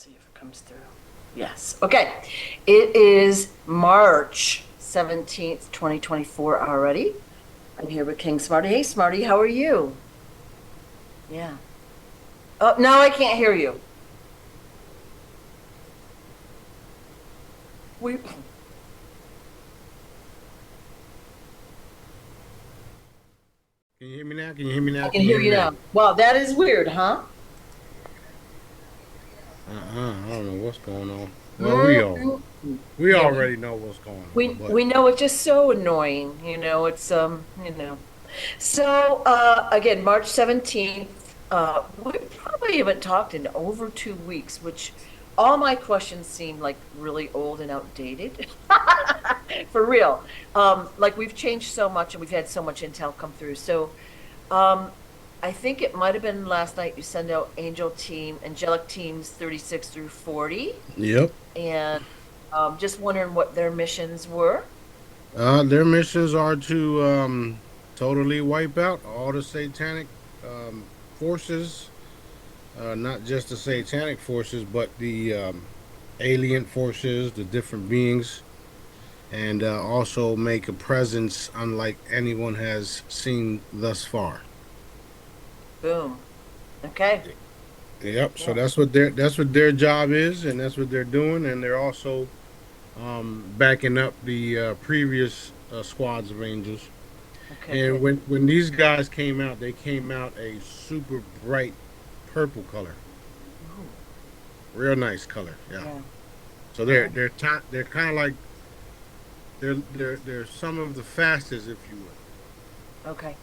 see if it comes through. Yes. Okay. It is March 17th, 2024 already. I'm here with King Smarty. Hey, Smarty, how are you? Yeah. Oh, now I can't hear you. We Can you hear me now? Can you hear me now? I can Can you hear hear me you now? now. Wow, that is weird, huh? I don't know what's going on. Well, Mhm. we Yeah, already know what's going on, we but we know it's just so annoying, it's So again, March 17th, we probably haven't talked in over 2 weeks, which all my questions seem like really old and outdated. For real. Like we've changed so much and we've had so much intel come through. So um, I think it might have been last night you sent out Angelic Teams 36 through 40, yep. and just wondering what their missions were. Their missions are to totally wipe out all the satanic um, forces, not just the satanic forces, but the alien forces, the different beings, and also make a presence unlike anyone has seen thus far. Boom. Okay. Yep. So Yeah. that's what their job is, and that's what they're doing, and they're also backing up the previous squads of angels. Okay, And good. when these guys came out, they came out a super bright purple color, Ooh, real nice color. Yeah. yeah. So they're Wow. they're kind of like they're some of the fastest, if you will. Okay.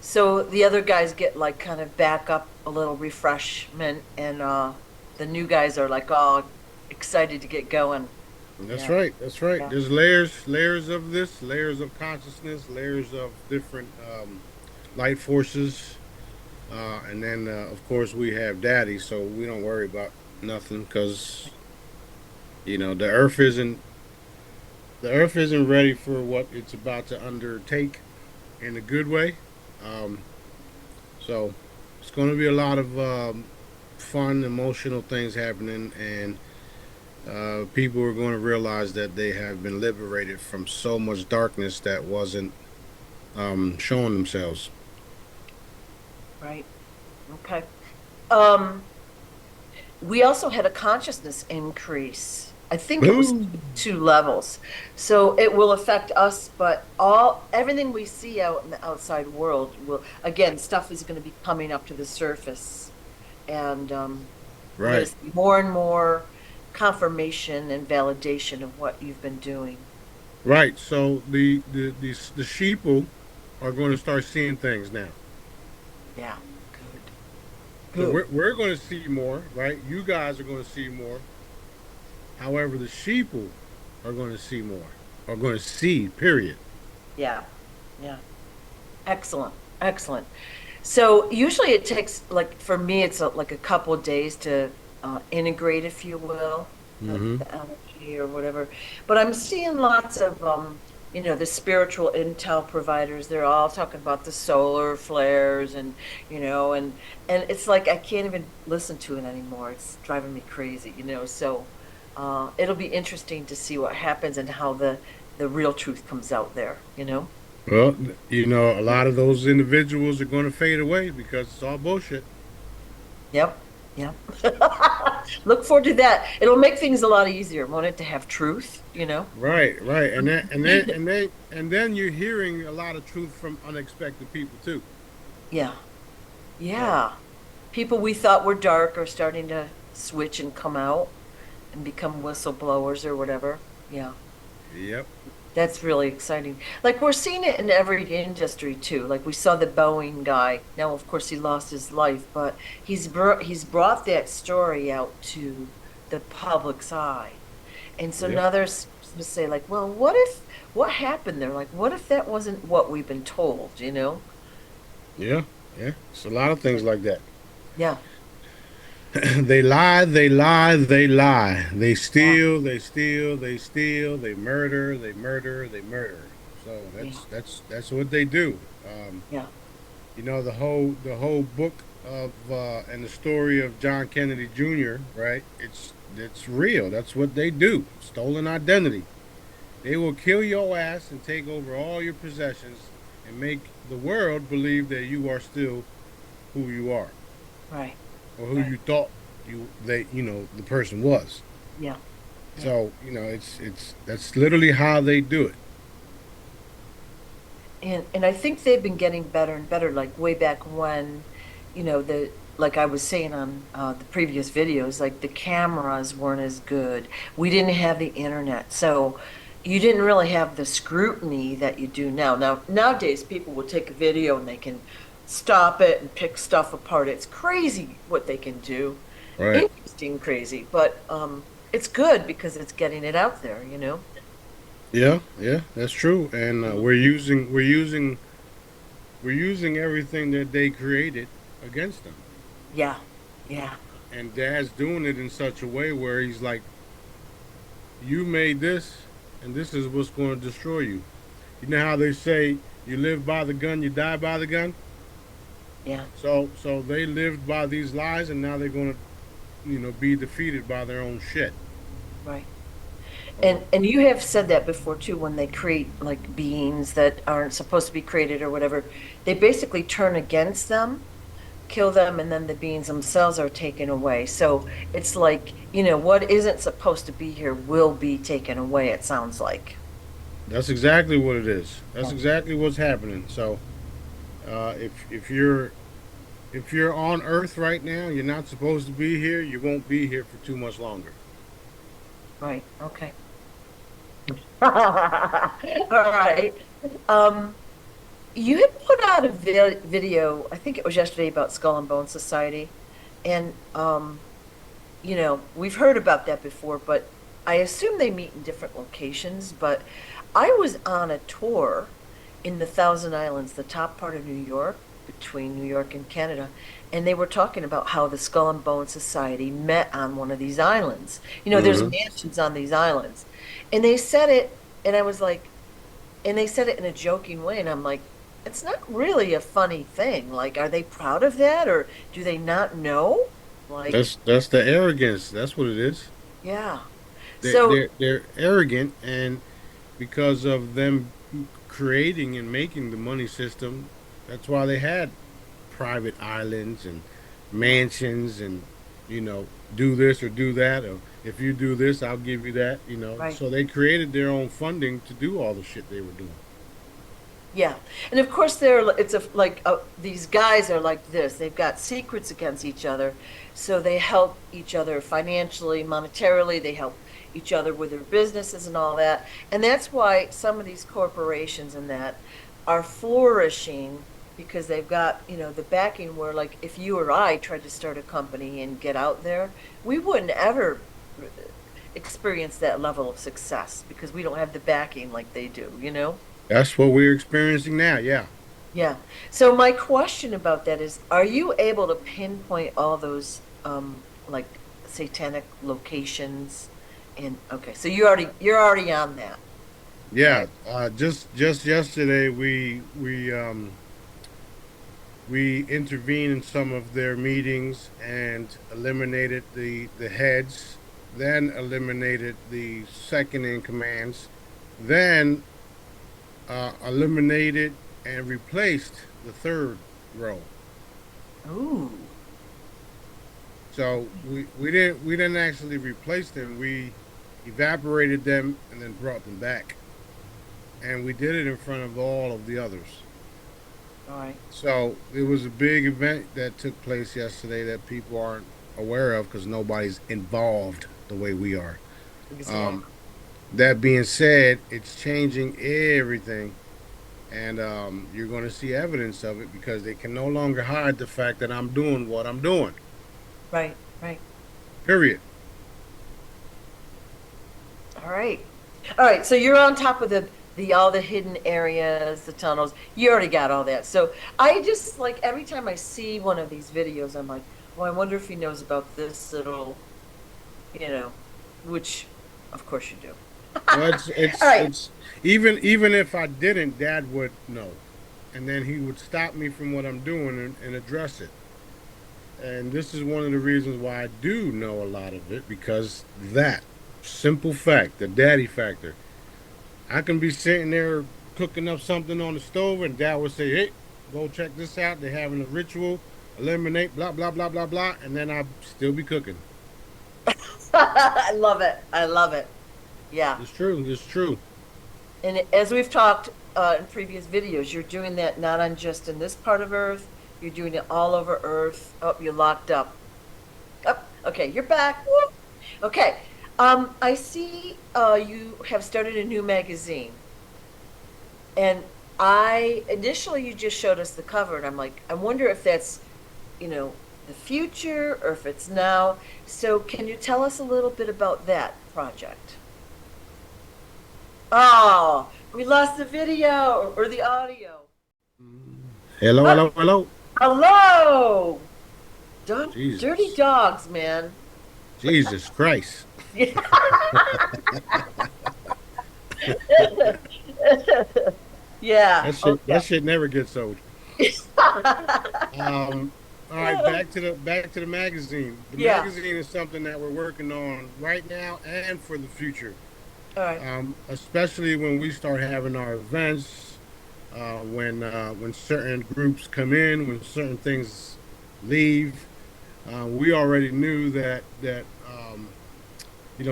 So the other guys get like kind of back up a little refreshment, and the new guys are like all excited to get going. And that's Yeah. right. That's right. Yeah. There's layers of this, layers of consciousness, layers of different light forces. And then, of course, we have Daddy, so we don't worry about nothing because the Earth isn't ready for what it's about to undertake in a good way. Um, so it's going to be a lot of fun, emotional things happening, and people are going to realize that they have been liberated from so much darkness that wasn't showing themselves. Right. Okay. Um, we also had a consciousness increase. I think it was Boo! 2 levels. So it will affect us, but everything we see out in the outside world will, again, stuff is going to be coming up to the surface. And we're going Right, to see more and more confirmation and validation of what you've been doing. right. So the sheeple are going to start seeing things now. Yeah, good, So good. we're going to see more, right? You guys are going to see more. However, the sheeple are going to see more. Are going to see. Period. Yeah, yeah. Excellent, excellent. So usually it takes, like, for me, it's like a couple of days to integrate, if you will, Mm-hmm. the energy or whatever. But I'm seeing lots of, the spiritual intel providers. They're all talking about the solar flares, and it's like I can't even listen to it anymore. It's driving me crazy. So it'll be interesting to see what happens and how the real truth comes out there. Well, a lot of those individuals are going to fade away because it's all bullshit. Yep. Yep. Look forward to that. It'll make things a lot easier, won't it, to have truth? Right, right, and then you're hearing a lot of truth from unexpected people too. Yeah. So, Yeah. People we thought were dark are starting to switch and come out and become whistleblowers or whatever. Yeah. yep, That's really exciting. Like we're seeing it in every industry too. Like we saw the Boeing guy. Now, of course, he lost his life, but he's brought that story out to the public's eye. And so yep, now there's to say like, well, what happened there? Like, what if that wasn't what we've been told? yeah, yeah. It's a lot of things like that. Yeah. They lie, they lie, they lie. They Yeah. steal, they steal, they steal. They murder, they murder, they murder. So Yeah. that's what they do. Yeah. The whole book of and the story of John Kennedy Jr., right? It's real. That's what they do. Stolen identity. They will kill your ass and take over all your possessions and make the world believe that you are still who you are Right. or who Right. you thought the person was. Yeah. Yeah. So, it's that's literally how they do it. And I think they've been getting better and better, like way back when, the like I was saying on the previous videos, like the cameras weren't as good. We didn't have the internet, so you didn't really have the scrutiny that you do now. Now nowadays, people will take a video and they can stop it and pick stuff apart. It's crazy what they can do. Right. Interesting, crazy, but it's good because it's getting it out there. Yeah, yeah, that's true. And we're using everything that they created against them. Yeah, yeah, And Dad's doing it in such a way where he's like, "You made this, and this is what's going to destroy you." You know how they say, "You live by the gun, you die by the gun." yeah. So they lived by these lies, and now they're going to, be defeated by their own shit. Right. Uh, And you have said that before too, when they create like beings that aren't supposed to be created or whatever, they basically turn against them, kill them, and then the beings themselves are taken away. So it's like, what isn't supposed to be here will be taken away, it sounds like. that's exactly what it is. That's Yeah. exactly what's happening. So, if you're on Earth right now, you're not supposed to be here. You won't be here for too much longer. Right. Okay. All right. Um, you had put out a video, I think it was yesterday, about Skull and Bone Society. And we've heard about that before, but I assume they meet in different locations. But I was on a tour in the Thousand Islands, the top part of New York, between New York and Canada, and they were talking about how the Skull and Bone Society met on one of these islands. There's Hmm. mansions on these islands. And they said it, and I was like, and they said it in a joking way, and I'm like, it's not really a funny thing. Like, are they proud of that, or do they not know? Like, That's the arrogance. That's what it is. yeah. They So, they're, they're arrogant, and because of them creating and making the money system, that's why they had private islands and mansions and do this or do that, or if you do this, I'll give you that. right. So they created their own funding to do all the shit they were doing. Yeah. And of course it's these guys are like this. They've got secrets against each other. So they help each other financially, monetarily, they help each other with their businesses and all that. And that's why some of these corporations and that are flourishing because they've got, the backing where like if you or I tried to start a company and get out there, we wouldn't ever experience that level of success because we don't have the backing like they do. That's what we're experiencing now. Yeah. Yeah. So my question about that is, are you able to pinpoint all those like satanic locations? And okay, so you're already on that. Yeah. Right. Just yesterday we intervened in some of their meetings and eliminated the heads, then eliminated the second in commands, then eliminated and replaced the third row. Ooh. So we didn't actually replace them. We evaporated them and then brought them back, and we did it in front of all of the others. All right. So it was a big event that took place yesterday that people aren't aware of because nobody's involved the way we are. Exactly. Um, that being said, it's changing everything, and you're going to see evidence of it because they can no longer hide the fact that I'm doing what I'm doing. Right. Right. Period. All right. All right. So you're on top of the all the hidden areas, the tunnels. You already got all that. So I just like every time I see one of these videos, I'm like, well, I wonder if he knows about this little, you know, which of course you do. Well, it's All it's right. it's even if I didn't, Dad would know, and then he would stop me from what I'm doing and address it. And this is one of the reasons why I do know a lot of it, because that simple fact, the daddy factor. I can be sitting there cooking up something on the stove, and dad would say, "Hey, go check this out. They're having a ritual, eliminate blah blah blah blah blah," and then I'd still be cooking. I love it. I love it. Yeah. It's true. It's true. And as we've talked in previous videos, you're doing that not on just in this part of Earth, you're doing it all over Earth. Oh, you're locked up. Oh, okay, you're back. Woo. Okay. I see you have started a new magazine. And I initially you just showed us the cover, and I'm like, I wonder if that's, you know, the future or if it's now. So can you tell us a little bit about that project? Oh, we lost the video or the audio. Hello, Oh, hello, hello. hello. Dirty Jesus, dogs, man. Jesus Christ. Yeah, That okay. shit never gets old. Um, all right, back to the magazine. The Yeah, magazine is something that we're working on right now and for the future. all right. Especially when we start having our events, when certain groups come in, when certain things leave. We already knew that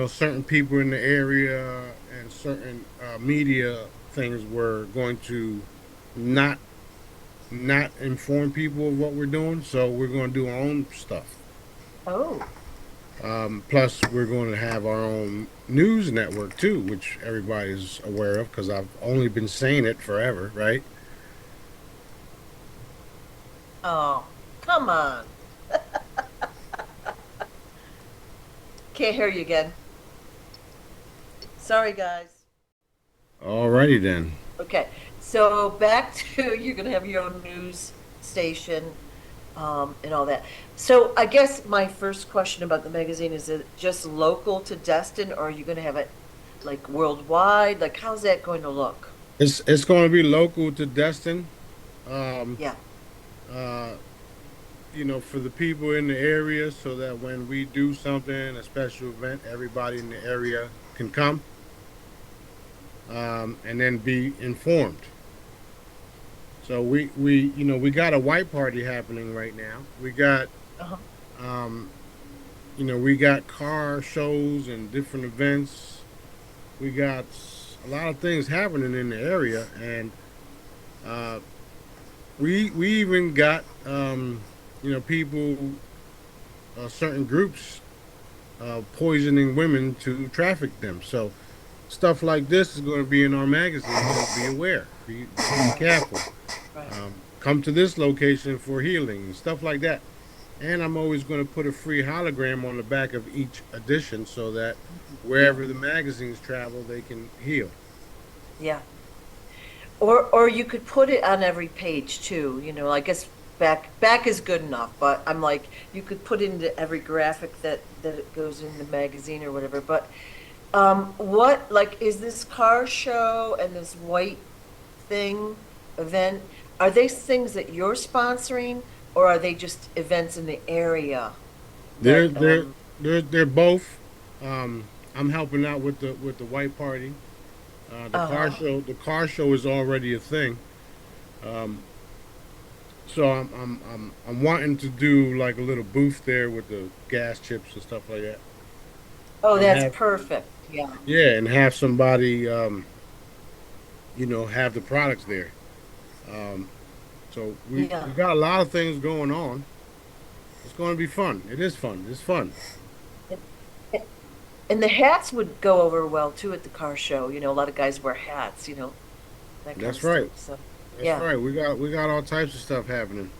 certain people in the area and certain media things were going to not not inform people of what we're doing, so we're going to do our own stuff. Oh, Plus, we're going to have our own news network too, which everybody's aware of because I've only been saying it forever, right? oh, come on. Can't hear you again. Sorry, guys. Alrighty then. Okay, so back to you're gonna have your own news station, and all that. So I guess my first question about the magazine is it just local to Destin, or are you gonna have it like worldwide? Like, how's that going to look? It's going to be local to Destin. Um, Yeah. uh, for the people in the area, so that when we do something, a special event, everybody in the area can come, and then be informed. So we got a white party happening right now. Uh-huh. Um, we got car shows and different events. We got a lot of things happening in the area, and uh, we even got people, certain groups poisoning women to traffic them. So stuff like this is going to be in our magazine. So be aware. Be careful. Right. Come to this location for healing, stuff like that. And I'm always going to put a free hologram on the back of each edition so that Mhm. wherever the magazines travel, they can heal. Yeah. Or you could put it on every page too, I guess back is good enough, but I'm like you could put into every graphic that it goes in the magazine or whatever. But what like is this car show and this white thing event, are they things that you're sponsoring or are they just events in the area They're that they're they're both. I'm helping out with the white party. uh-huh. The car show is already a thing. Um, so I'm wanting to do like a little booth there with the gas chips and stuff like that, Oh, and that's have perfect. Yeah. yeah, and have somebody have the products there. Um, so we Yeah. got a lot of things going on. It's going to be fun. It is fun. It's fun. And and the hats would go over well too at the car show. A lot of guys wear hats, that kind of That's right. stuff. So, That's yeah. right. We got all types of stuff happening.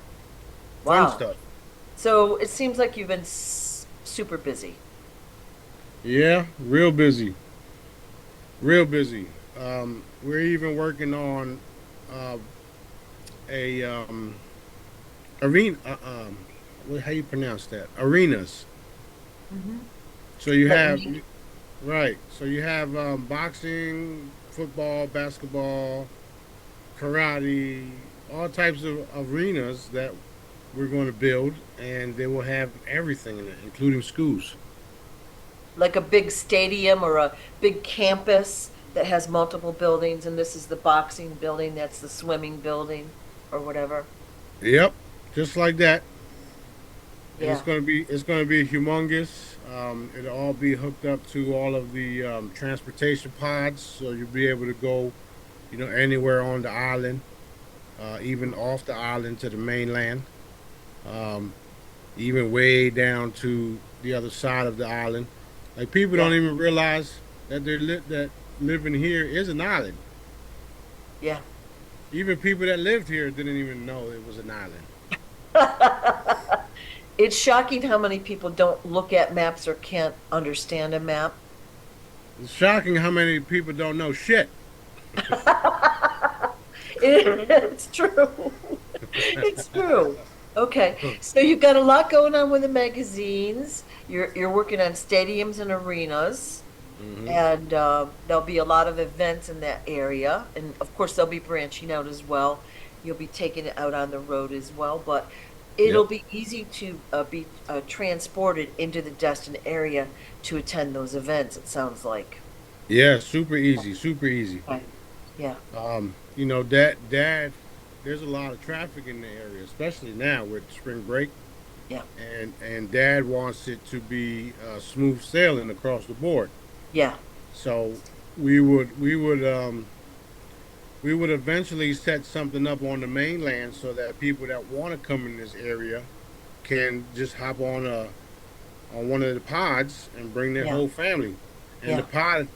Fun Wow. stuff. So it seems like you've been super busy. Yeah, real busy. Real busy. We're even working on uh, a arena. How you pronounce that? Arenas. Hmm. So you Like have me. right. So you have boxing, football, basketball, karate, all types of arenas that we're going to build, and they will have everything in it, including schools. Like a big stadium or a big campus that has multiple buildings, and this is the boxing building, that's the swimming building, or whatever. Yep, just like that. And Yeah, it's going to be humongous. It'll all be hooked up to all of the transportation pods, so you'll be able to go, anywhere on the island, even off the island to the mainland, um, even way down to the other side of the island. Like people yeah, don't even realize that that living here is an island. yeah. Even people that lived here didn't even know it was an island. It's shocking how many people don't look at maps or can't understand a map. It's shocking how many people don't know shit. It's true. It's true. Okay, so you've got a lot going on with the magazines. You're working on stadiums and arenas, Hmm. and there'll be a lot of events in that area, and of course they'll be branching out as well. You'll be taking it out on the road as well, but it'll Yep. be easy to be transported into the destined area to attend those events. It sounds like. Yeah, super easy, super easy. Okay. Yeah, Dad, there's a lot of traffic in the area, especially now with spring break, yeah, and Dad wants it to be smooth sailing across the board. yeah, So we would we would um we would eventually set something up on the mainland so that people that want to come in this area can just hop on one of the pods and bring their yeah, whole family. And yeah. the pod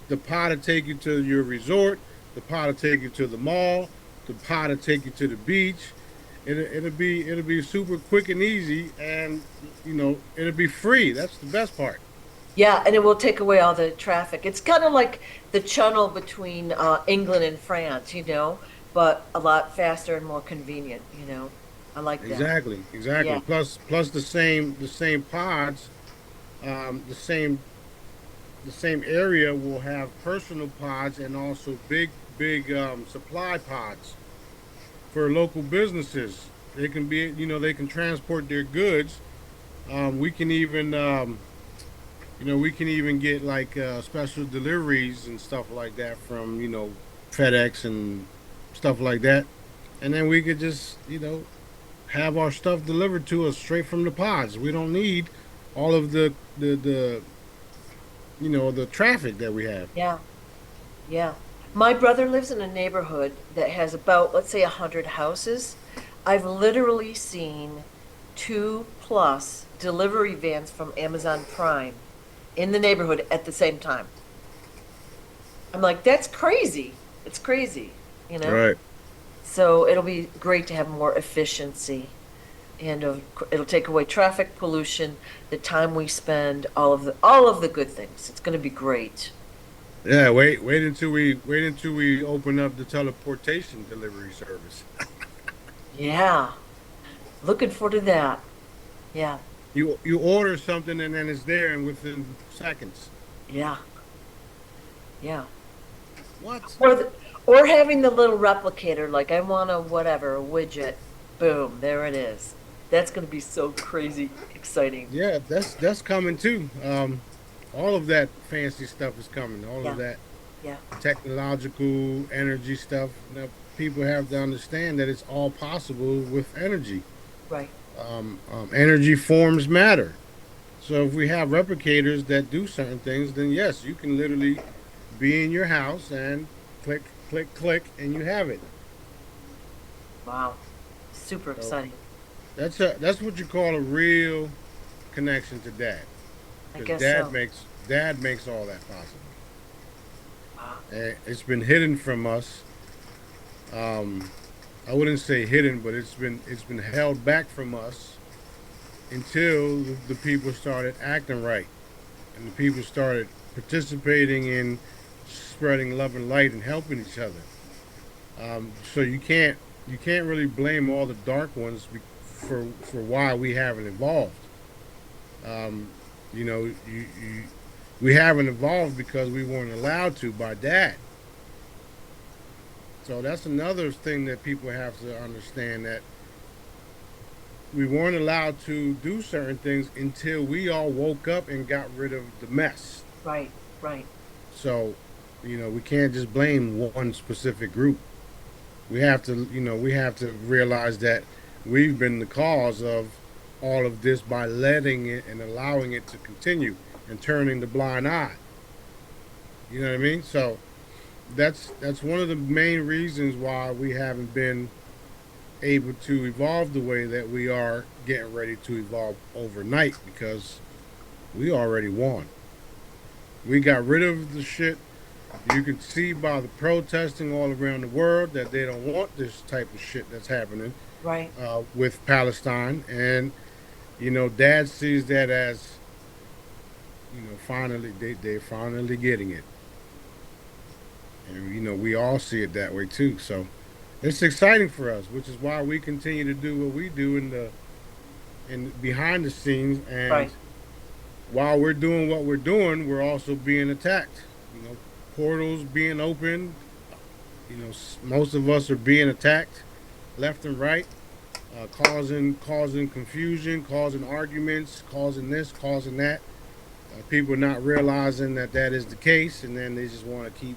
will take you to your resort. The pod will take you to the mall. The pod will take you to the beach. It'll be super quick and easy, and it'll be free. That's the best part. Yeah, and it will take away all the traffic. It's kind of like the channel between England and France, but a lot faster and more convenient. I like that. Exactly, exactly. Yeah, Plus the same pods, um, the same the same area will have personal pods and also big supply pods for local businesses. They can be, they can transport their goods. We can even, we can even get like special deliveries and stuff like that from, FedEx and stuff like that. And then we could just, have our stuff delivered to us straight from the pods. We don't need all of the traffic that we have. yeah, yeah. My brother lives in a neighborhood that has about, let's say, 100 houses. I've literally seen two plus delivery vans from Amazon Prime in the neighborhood at the same time. I'm like, that's crazy. It's crazy, you know? Right. So it'll be great to have more efficiency and it'll take away traffic pollution, the time we spend, all of the good things. It's going to be great. Yeah, wait until we open up the teleportation delivery service. Yeah. Looking forward to that. Yeah. You order something and then it's there and within seconds. Yeah. Yeah. What? Or having the little replicator, like I want a whatever, a widget. Boom, there it is. That's going to be so crazy exciting. Yeah, that's coming too. All of that fancy stuff is coming. All of Yeah. that Yeah. technological energy stuff. Now, people have to understand that it's all possible with energy. Right. Energy forms matter. So if we have replicators that do certain things, then yes, you can literally be in your house and click, click, click, and you have it. Wow. Super So exciting. that's what you call a real connection to dad, I because guess so. dad makes all that possible. Wow. And it's been hidden from us. Um, I wouldn't say hidden, but it's been held back from us until the people started acting right, and the people started participating in spreading love and light and helping each other. So you can't really blame all the dark ones for why we haven't evolved. Um, we haven't evolved because we weren't allowed to by dad. So that's another thing that people have to understand, that we weren't allowed to do certain things until we all woke up and got rid of the mess. Right, right, So, we can't just blame one specific group. We have to realize that we've been the cause of all of this by letting it and allowing it to continue and turning the blind eye. You know what I mean? So that's one of the main reasons why we haven't been able to evolve the way that we are getting ready to evolve overnight because we already won. We got rid of the shit. You can see by the protesting all around the world that they don't want this type of shit that's happening right. with Palestine. And, Dad sees that as, finally, they're finally getting it. And, we all see it that way too. So it's exciting for us, which is why we continue to do what we do in behind the scenes. And Right. while we're doing what we're doing, we're also being attacked. Portals being opened. Most of us are being attacked left and right, causing confusion, causing arguments, causing this, causing that. People not realizing that that is the case, and then they just want to keep.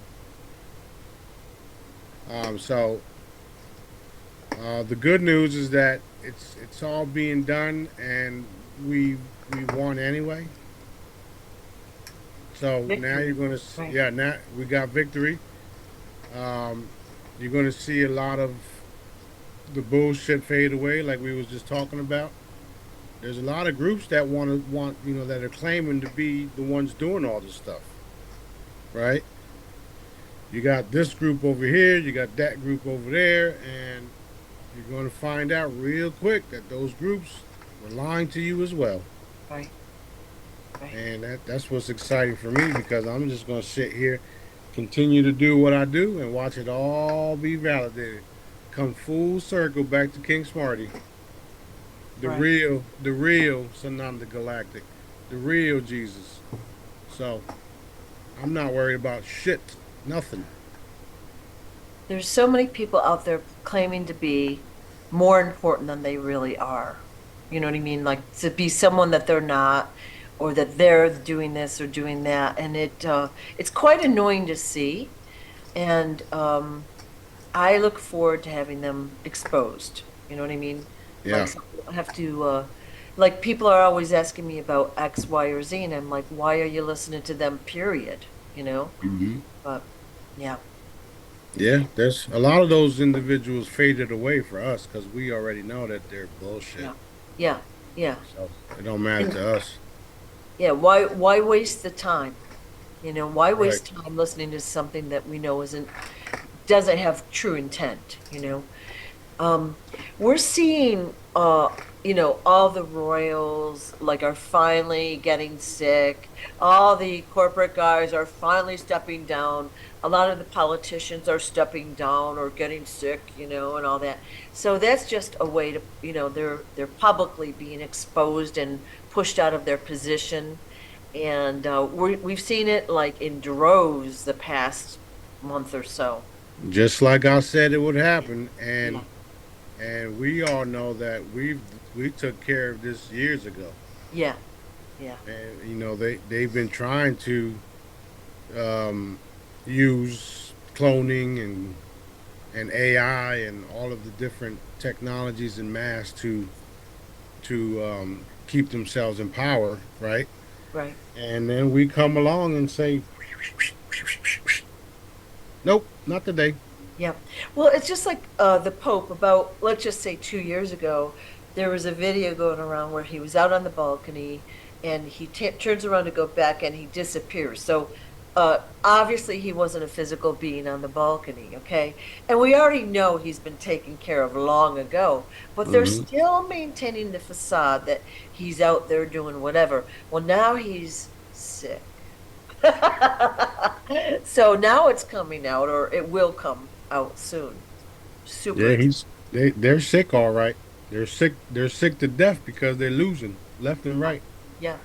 So the good news is that it's all being done, and we won anyway. So now you're Victory. gonna, Right. yeah, now we got victory. Um, you're gonna see a lot of the bullshit fade away, like we was just talking about. There's a lot of groups that that are claiming to be the ones doing all this stuff, right? You got this group over here, you got that group over there, and you're going to find out real quick that those groups were lying to you as well. Right, right. And that's what's exciting for me because I'm just going to sit here, continue to do what I do, and watch it all be validated. Come full circle back to King Smarty, Right. the real Sananda Galactic, the real Jesus. So I'm not worried about shit, nothing. There's so many people out there claiming to be more important than they really are. You know what I mean? Like to be someone that they're not, or that they're doing this or doing that, and it's quite annoying to see. And I look forward to having them exposed. You know what I mean? Like Yeah. some people have to, like people are always asking me about X, Y, or Z, and I'm like, why are you listening to them? Period. You know? Hmm. But yeah, Yeah, there's a lot of those individuals faded away for us because we already know that they're bullshit. yeah, yeah, yeah. So it don't matter And to us. yeah, why waste the time? You know, why Right. waste time listening to something that we know doesn't have true intent, you know? Um, we're seeing, all the royals like are finally getting sick. All the corporate guys are finally stepping down. A lot of the politicians are stepping down or getting sick, and all that. So that's just a way to, they're publicly being exposed and pushed out of their position. And we've seen it like in droves the past month or so. Just like I said it would happen, Yeah, and we all know that we took care of this years ago. yeah, yeah. And they've been trying to um, use cloning and AI and all of the different technologies and mass to keep themselves in power, right? Right. And then we come along and say, nope, not today. Yeah. Well, it's just like the Pope about, let's just say 2 years ago, there was a video going around where he was out on the balcony and he turns around to go back and he disappears. So obviously he wasn't a physical being on the balcony, okay? And we already know he's been taken care of long ago, but they're Hmm. still maintaining the facade that he's out there doing whatever. Well, now he's sick. So now it's coming out, or it will come out soon. Super Yeah, excited. they're sick, all right. They're sick. They're sick to death because they're losing left and right, Yeah,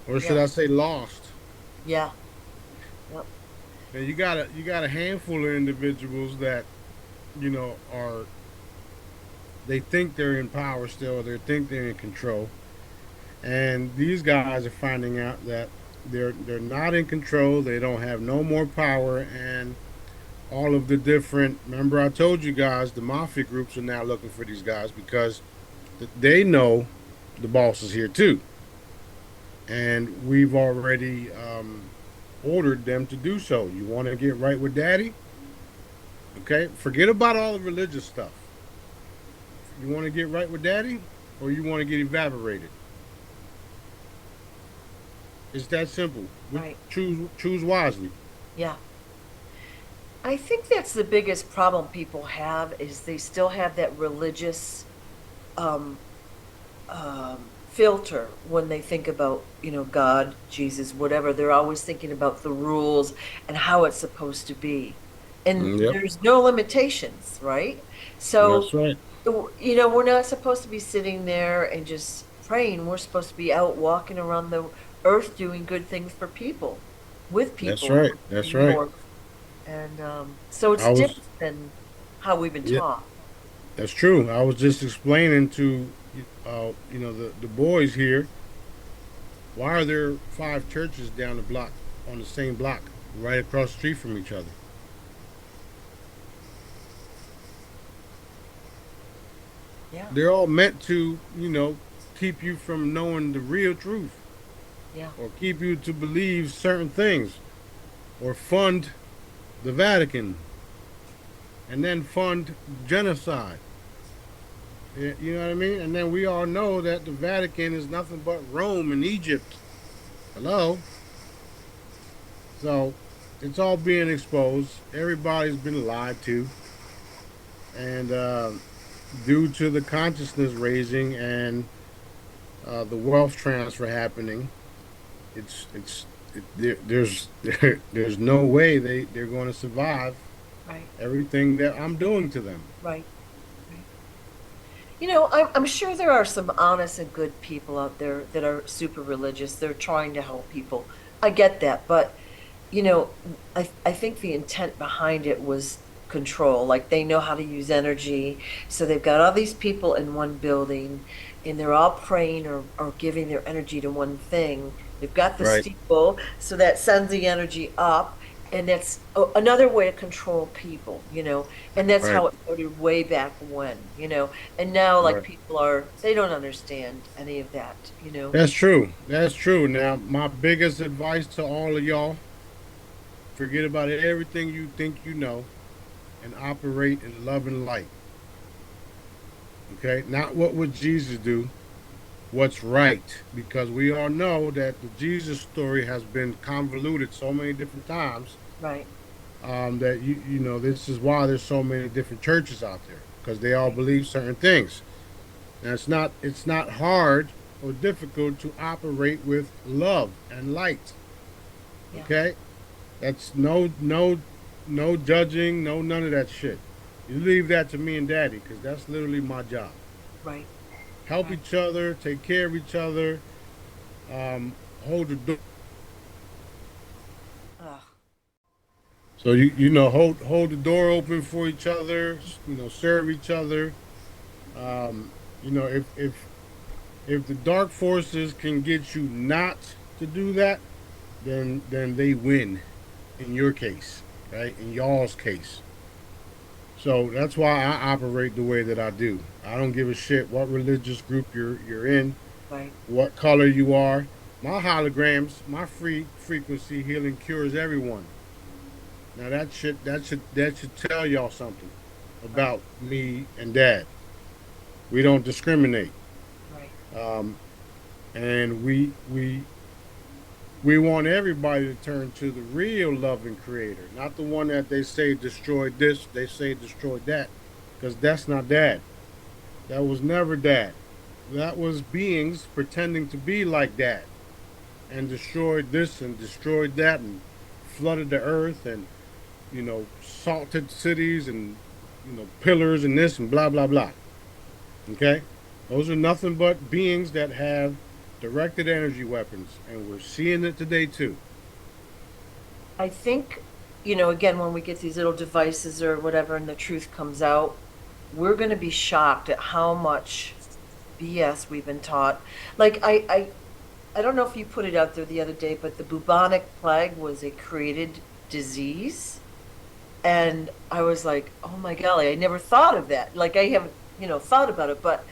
or should yeah, I say, lost. yeah, yep, And you got a handful of individuals that are they think they're in power still. They think they're in control. And these guys are finding out that they're not in control. They don't have no more power, and all of the different. Remember, I told you guys the mafia groups are now looking for these guys because they know the boss is here too, and we've already ordered them to do so. You want to get right with Daddy? Okay, forget about all the religious stuff. You want to get right with Daddy, or you want to get evaporated? It's that simple. Right. Choose wisely. Yeah. I think that's the biggest problem people have is they still have that religious um, filter when they think about, God, Jesus, whatever. They're always thinking about the rules and how it's supposed to be. And Yep, there's no limitations, right? So, that's right. we're not supposed to be sitting there and just praying. We're supposed to be out walking around the earth doing good things for people, with That's people, right. That's right. more. And so it's I was, different than how we've been yeah, taught. that's true. I was just explaining to, the boys here. Why are there five churches down the block on the same block, right across the street from each other? Yeah, They're all meant to, keep you from knowing the real truth, yeah, or keep you to believe certain things, or fund the Vatican, and then fund genocide. You know what I mean? And then we all know that the Vatican is nothing but Rome and Egypt. Hello? So it's all being exposed. Everybody's been lied to. And due to the consciousness raising and the wealth transfer happening, there's there's no way they're going to survive right, everything that I'm doing to them. right, right. I'm sure there are some honest and good people out there that are super religious. They're trying to help people. I get that, but you know, I think the intent behind it was control. Like they know how to use energy, so they've got all these people in one building, and they're all praying or giving their energy to one thing. They've got the Right, steeple, so that sends the energy up, and that's another way to control people. And that's right, how it started way back when. And now, like, right. they don't understand any of that. That's true. That's true. Now, my biggest advice to all of y'all: forget about everything you think you know, and operate in love and light. Okay, not what would Jesus do, what's right, because we all know that the Jesus story has been convoluted so many different times, Right, that this is why there's so many different churches out there, because they all right. believe certain things. And it's not hard or difficult to operate with love and light. Yeah, Okay, that's no judging, no none of that shit. You leave that to me and Daddy, because that's literally my job. right, Help right. each other, take care of each other, um, hold the door. Ugh, So hold the door open for each other. Serve each other. Um, if the dark forces can get you not to do that, then they win in your case, right? In y'all's case. So that's why I operate the way that I do. I don't give a shit what religious group you're in, right. what color you are. My holograms, my free frequency healing cures everyone. Now that should tell y'all something Right, about me and Dad. We don't discriminate, right, um, and we want everybody to turn to the real loving Creator, not the one that they say destroyed this, they say destroyed that, because that's not Dad. That was never Dad. That was beings pretending to be like Dad, and destroyed this and destroyed that and flooded the earth and salted cities and pillars and this and blah blah blah. Okay, those are nothing but beings that have directed energy weapons, and we're seeing it today too. I think, again, when we get these little devices or whatever and the truth comes out, we're going to be shocked at how much BS we've been taught. Like I don't know if you put it out there the other day, but the bubonic plague was a created disease. And I was like, oh my golly, I never thought of that. Like I haven't, thought about it, but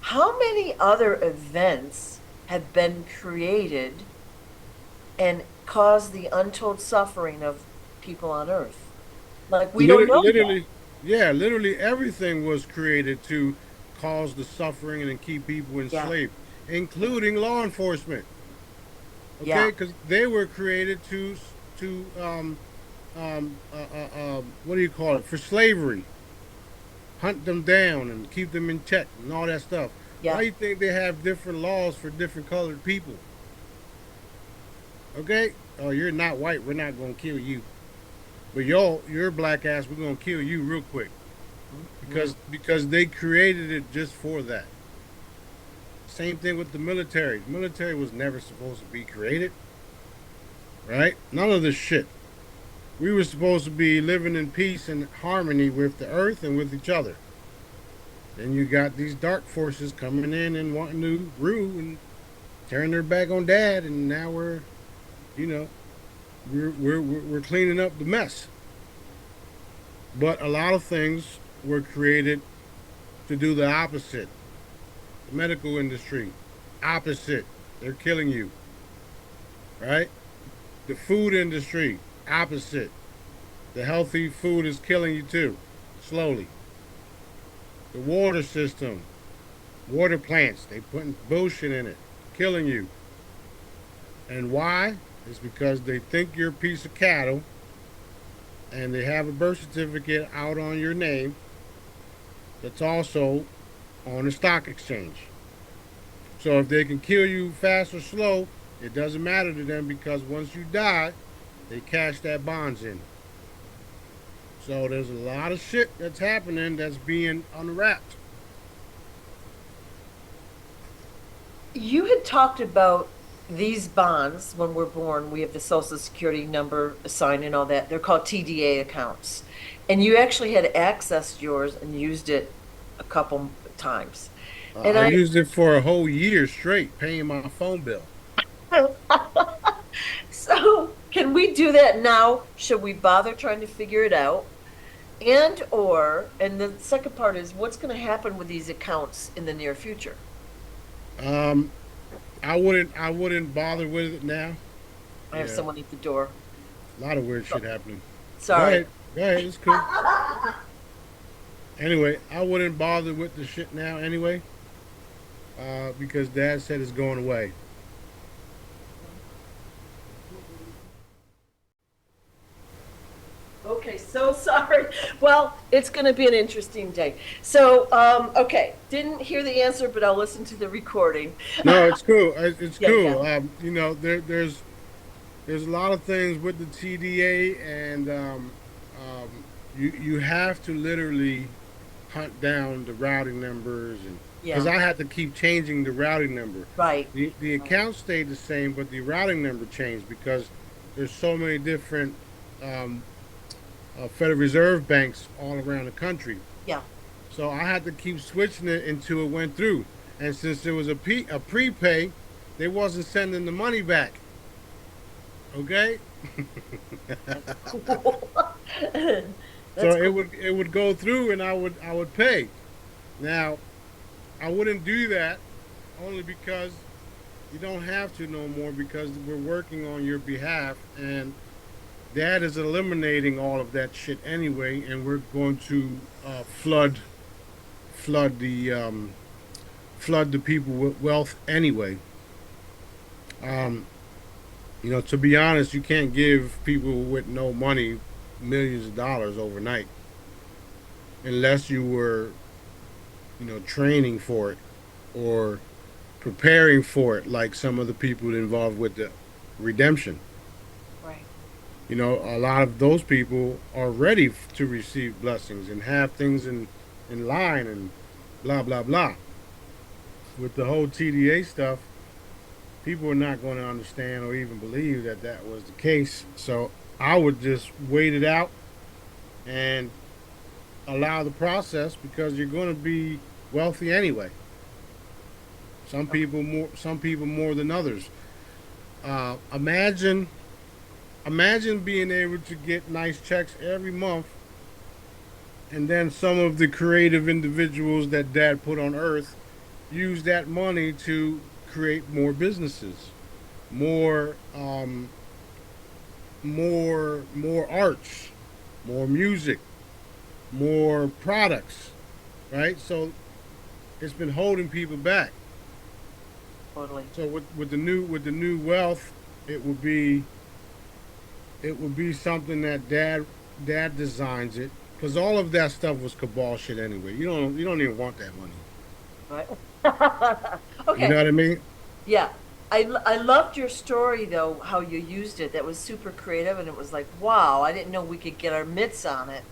how many other events have been created and caused the untold suffering of people on Earth? Like we don't know yet. Literally, yeah, literally everything was created to cause the suffering and keep people Yeah, enslaved, including law enforcement. yeah, Okay, because they were created to what do you call it, for slavery, hunt them down and keep them in check and all that stuff. Why yeah. do you think they have different laws for different colored people? Okay, oh, you're not white, we're not gonna kill you, but you're black ass, we're gonna kill you real quick Mm. because they created it just for that. Same thing with the military. The military was never supposed to be created, right? None of this shit. We were supposed to be living in peace and harmony with the earth and with each other. Then you got these dark forces coming in and wanting to rule and turn their back on dad, and now you know, we're cleaning up the mess. But a lot of things were created to do the opposite. The medical industry, opposite. They're killing you, right? The food industry, opposite. The healthy food is killing you too, slowly. The water system, water plants, they putting bullshit in it, killing you. And why? It's because they think you're a piece of cattle and they have a birth certificate out on your name that's also on the stock exchange. So if they can kill you fast or slow, it doesn't matter to them because once you die, they cash that bonds in. So there's a lot of shit that's happening that's being unwrapped. You had talked about these bonds when we're born. We have the social security number assigned and all that. They're called TDA accounts. And you actually had accessed yours and used it a couple times. And I used it for a whole year straight, paying my phone bill. so can we do that now? Should we bother trying to figure it out? And the second part is what's going to happen with these accounts in the near future? Um, I wouldn't bother with it now. I have Yeah, someone at the door. a lot of weird Oh, shit happening. sorry. Go ahead, it's cool. Anyway, I wouldn't bother with the shit now anyway, because Dad said it's going away. Okay, so sorry. Well, it's going to be an interesting day. So, okay, didn't hear the answer, but I'll listen to the recording. No, it's cool. It's Yeah, yeah, cool. There's a lot of things with the TDA, and you have to literally hunt down the routing numbers, and because yeah. I had to keep changing the routing number. Right, The right. account stayed the same, but the routing number changed because there's so many different um, Federal Reserve banks all around the country. Yeah. So I had to keep switching it until it went through. And since it was a prepay, they wasn't sending the money back. Okay, That's cool. so That's cool. it would go through, and I would pay. Now I wouldn't do that only because you don't have to no more because we're working on your behalf, and Dad is eliminating all of that shit anyway, and we're going to flood flood the people with wealth anyway. Um, to be honest, you can't give people with no money millions of dollars overnight unless you were, training for it or preparing for it, like some of the people involved with the redemption. Right. A lot of those people are ready to receive blessings and have things in line and blah blah blah. With the whole TDA stuff, people are not going to understand or even believe that that was the case. So I would just wait it out and allow the process because you're going to be wealthy anyway. Some people more than others. Imagine, imagine being able to get nice checks every month, and then some of the creative individuals that Dad put on Earth use that money to create more businesses, more, more arts, more music, more products, right? So it's been holding people back. Totally. So with the new wealth, it would be it would be something that dad designs it because all of that stuff was cabal shit anyway. You don't even want that money. Right. You Okay. know what I mean? Yeah. I loved your story though, how you used it. That was super creative and it was like, wow, I didn't know we could get our mitts on it.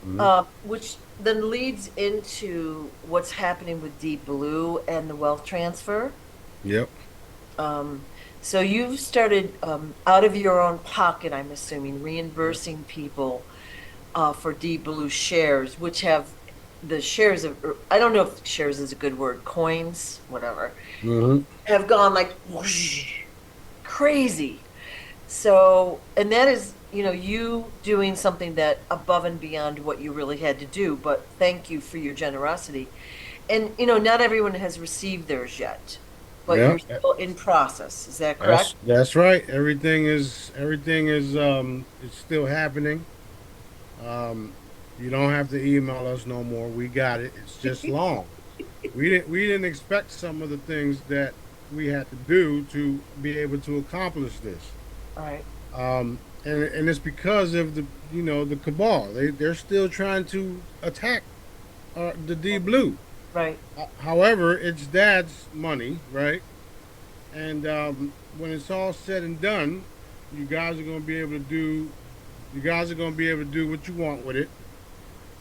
Hmm. Which then leads into what's happening with DBlue and the wealth transfer. Yep. Um, so you've started out of your own pocket, I'm assuming, Yep. reimbursing people for DBlue shares, which have the shares of, or I don't know if shares is a good word, coins, whatever, Hmm. have gone like whoosh, crazy. So, and that is, you doing something that above and beyond what you really had to do, but thank you for your generosity. And, not everyone has received theirs yet, but you're Yep. still in process. Is that correct? That's right. Everything is it's still happening. Um, you don't have to email us no more. We got it. It's just long. We didn't expect some of the things that we had to do to be able to accomplish this. All right. And it's because of the the cabal. They're still trying to attack the D Blue. Right. However, it's Dad's money, right? And when it's all said and done, you guys are going to be able to do. You guys are going to be able to do what you want with it.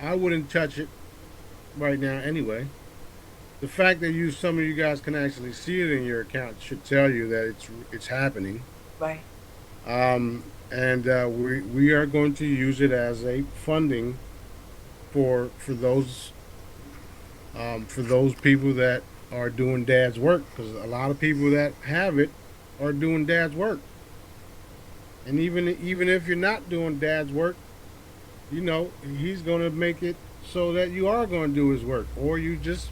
I wouldn't touch it right now, anyway. The fact that some of you guys can actually see it in your account should tell you that it's happening. Right. And we are going to use it as a funding for those people that are doing Dad's work because a lot of people that have it are doing Dad's work. And even if you're not doing Dad's work, he's going to make it so that you are going to do his work, or you just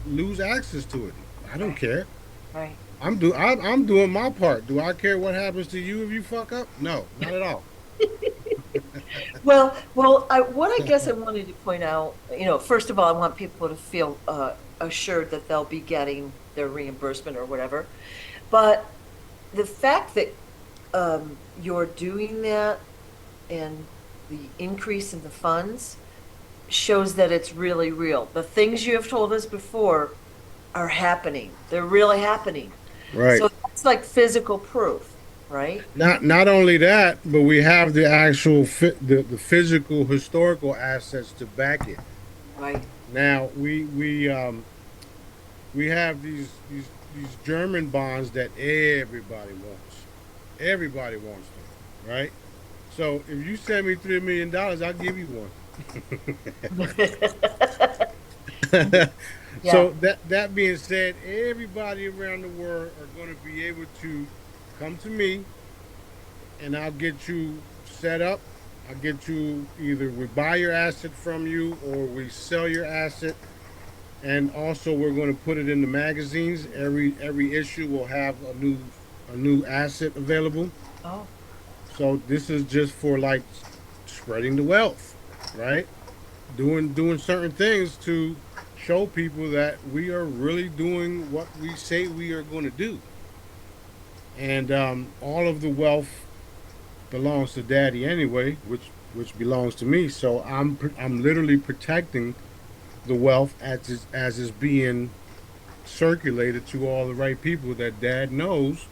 lose access to it. I don't Right. care. Right. I'm doing my part. Do I care what happens to you if you fuck up? No, not at all. Well, what I guess I wanted to point out, first of all, I want people to feel assured that they'll be getting their reimbursement or whatever. But the fact that you're doing that and the increase in the funds shows that it's really real. The things you have told us before are happening. They're really happening. Right. So that's like physical proof, right? Not only that, but we have the actual the physical historical assets to back it. Right. Now we have these German bonds that everybody wants. Everybody wants them, right? So if you send me $3 million, I'll give you one. Yeah. So that being said, everybody around the world are going to be able to come to me, and I'll get you set up. I'll get you either we buy your asset from you or we sell your asset, and also we're going to put it in the magazines. Every issue will have a new asset available. Oh, So this is just for like spreading the wealth, right? Doing certain things to show people that we are really doing what we say we are going to do. And all of the wealth belongs to Daddy anyway, which belongs to me. So I'm literally protecting the wealth as is being circulated to all the right people that Dad knows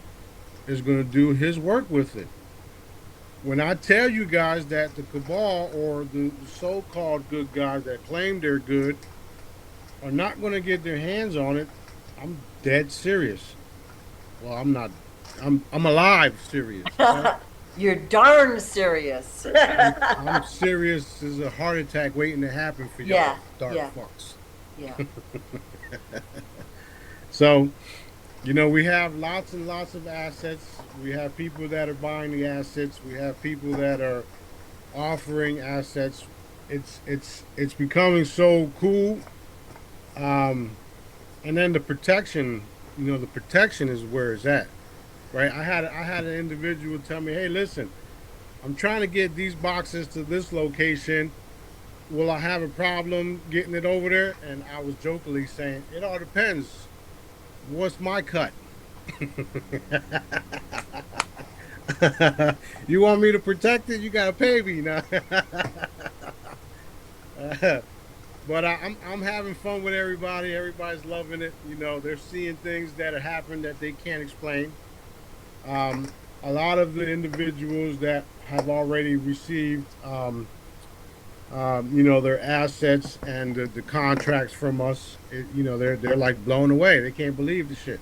is going to do his work with it. When I tell you guys that the cabal or the so-called good guys that claim they're good are not going to get their hands on it, I'm dead serious. Well, I'm not. I'm alive serious. Okay. You're darn serious. I'm serious as a heart attack waiting to happen for y'all, Yeah, dark yeah, fucks. yeah. So, we have lots and lots of assets. We have people that are buying the assets. We have people that are offering assets. It's becoming so cool. Um, and then the protection, the protection is where it's at, right? I had an individual tell me, "Hey, listen, I'm trying to get these boxes to this location. Will I have a problem getting it over there?" And I was jokingly saying, "It all depends. What's my cut?" You want me to protect it? You gotta pay me now. But I'm having fun with everybody. Everybody's loving it. They're seeing things that are happening that they can't explain. Um, a lot of the individuals that have already received, their assets and the contracts from us, they're like blown away. They can't believe the shit.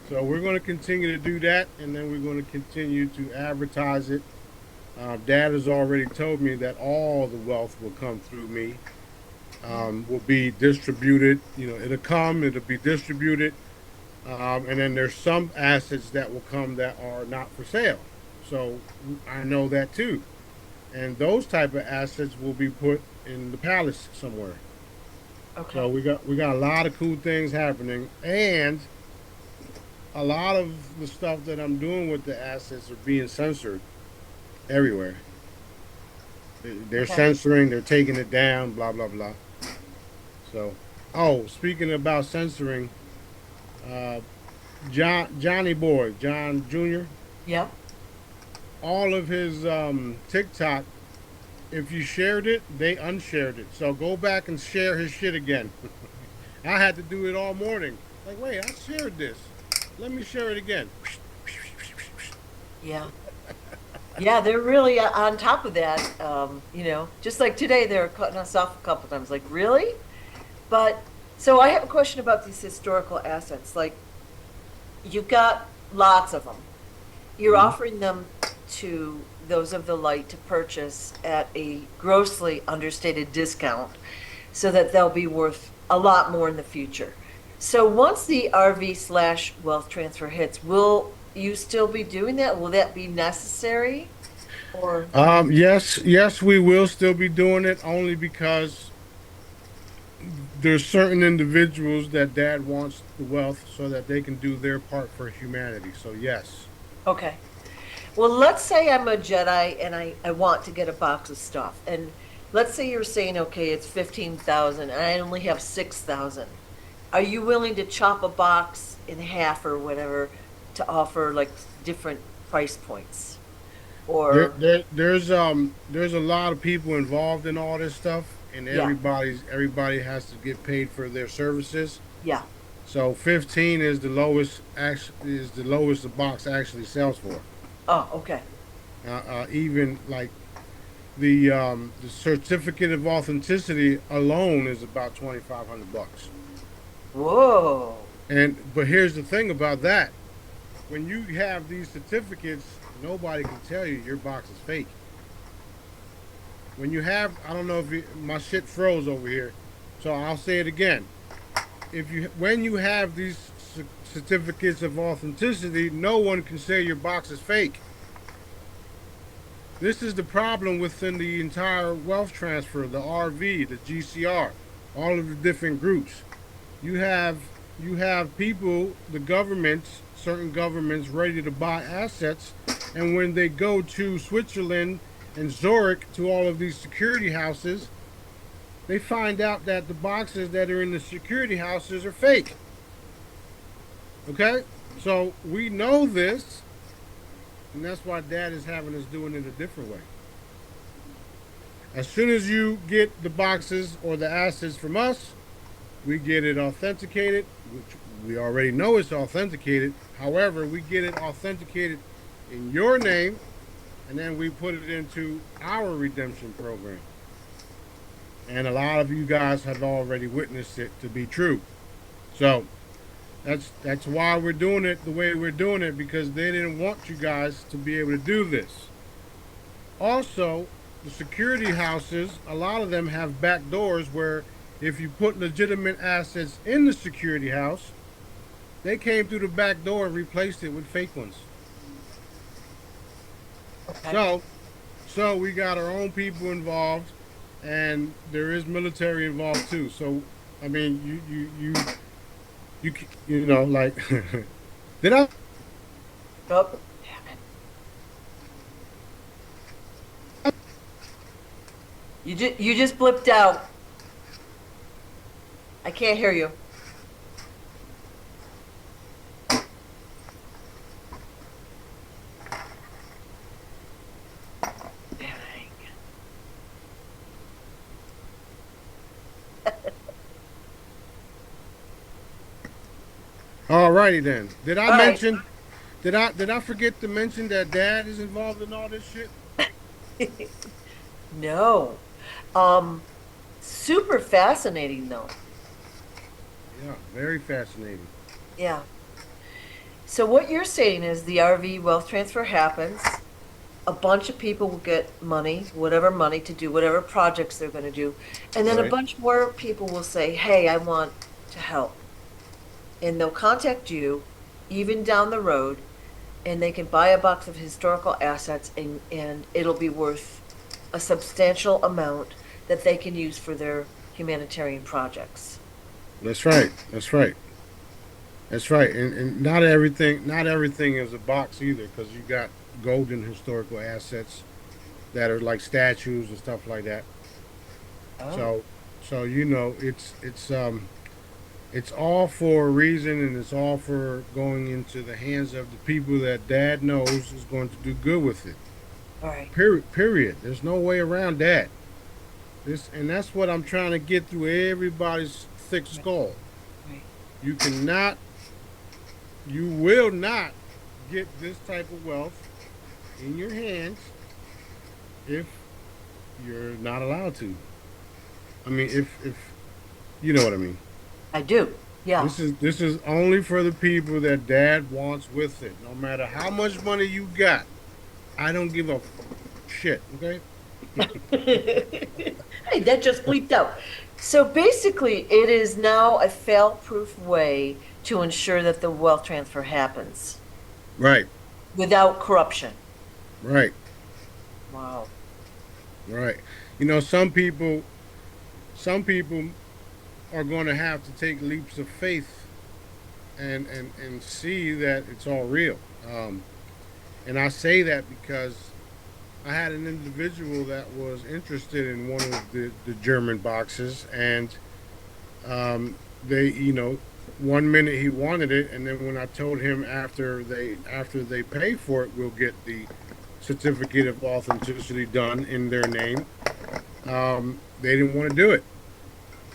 So we're going to continue to do that, and then we're going to continue to advertise it. Dad has already told me that all the wealth will come through me, will be distributed. It'll be distributed, and then there's some assets that will come that are not for sale. So I know that too, and those type of assets will be put in the palace somewhere. So Okay, we got a lot of cool things happening, and a lot of the stuff that I'm doing with the assets are being censored everywhere. They're okay. censoring, they're taking it down, blah blah blah. So, oh, speaking about censoring, uh, Johnny Boy, John Jr., Yep. all of his TikTok, if you shared it, they unshared it. So go back and share his shit again. I had to do it all morning. Like, wait, I shared this. Let me share it again. Yeah. Yeah, they're really on top of that. Just like today, they're cutting us off a couple times. Like, really? But so I have a question about these historical assets. Like, you've got lots of them. You're Mhm. offering them to those of the light to purchase at a grossly understated discount so that they'll be worth a lot more in the future. So once the RV/wealth transfer hits, will you still be doing that? Will that be necessary? Or, Yes, we will still be doing it only because there's certain individuals that Dad wants the wealth so that they can do their part for humanity. So yes. okay. Well, let's say I'm a Jedi and I want to get a box of stuff. And let's say you're saying, okay, it's 15,000 and I only have 6,000. Are you willing to chop a box in half or whatever to offer like different price points? Or, There's a lot of people involved in all this stuff, and yeah, everybody has to get paid for their services. yeah. So 15 is the lowest the box actually sells for. Oh, okay. Even like the certificate of authenticity alone is about $2,500. Whoa. But here's the thing about that: when you have these certificates, nobody can tell you your box is fake. When you have, I don't know if my shit froze over here, so I'll say it again. When you have these certificates of authenticity, no one can say your box is fake. This is the problem within the entire wealth transfer, the RV, the GCR, all of the different groups. You have you have people, the governments, certain governments ready to buy assets, and when they go to Switzerland and Zurich to all of these security houses, they find out that the boxes that are in the security houses are fake. Okay? So we know this, and that's why Dad is having us doing it a different way. As soon as you get the boxes or the assets from us, we get it authenticated, which we already know it's authenticated. However, we get it authenticated in your name, and then we put it into our redemption program. And a lot of you guys have already witnessed it to be true. So that's why we're doing it the way we're doing it, because they didn't want you guys to be able to do this. Also, the security houses, a lot of them have back doors where if you put legitimate assets in the security house, they came through the back door and replaced it with fake ones. Okay. So, so we got our own people involved, and there is military involved too. So, I mean, you know, like, did I? Oh, damn it. You just blipped out. I can't hear you. Dang. All righty then. Did I All right. mention? Did I forget to mention that Dad is involved in all this shit? No. Um, Super fascinating though. Yeah, very fascinating. Yeah. So what you're saying is the RV wealth transfer happens. A bunch of people will get money, whatever money to do whatever projects they're going to do. And then a Right. bunch more people will say, "Hey, I want to help." And they'll contact you even down the road and they can buy a box of historical assets and it'll be worth a substantial amount that they can use for their humanitarian projects. That's right. That's right. That's right. And not everything is a box either, because you got golden historical assets that are like statues and stuff like that. Oh, So so you know it's all for a reason, and it's all for going into the hands of the people that Dad knows is going to do good with it. all right. Period. Period. There's no way around that. This and that's what I'm trying to get through everybody's thick Right, skull. right. You cannot, you will not get this type of wealth in your hands if you're not allowed to. I mean, if you know what I mean. I do. Yeah. This is only for the people that Dad wants with it. No matter how much money you got, I don't give a shit. Okay. Hey, that just bleeped out. So basically, it is now a fail-proof way to ensure that the wealth transfer happens Right. without corruption. Right. Wow. Right. You know, some people are going to have to take leaps of faith and see that it's all real. And I say that because I had an individual that was interested in one of the German boxes, and they, one minute he wanted it, and then when I told him after they pay for it, we'll get the certificate of authenticity done in their name. They didn't want to do it,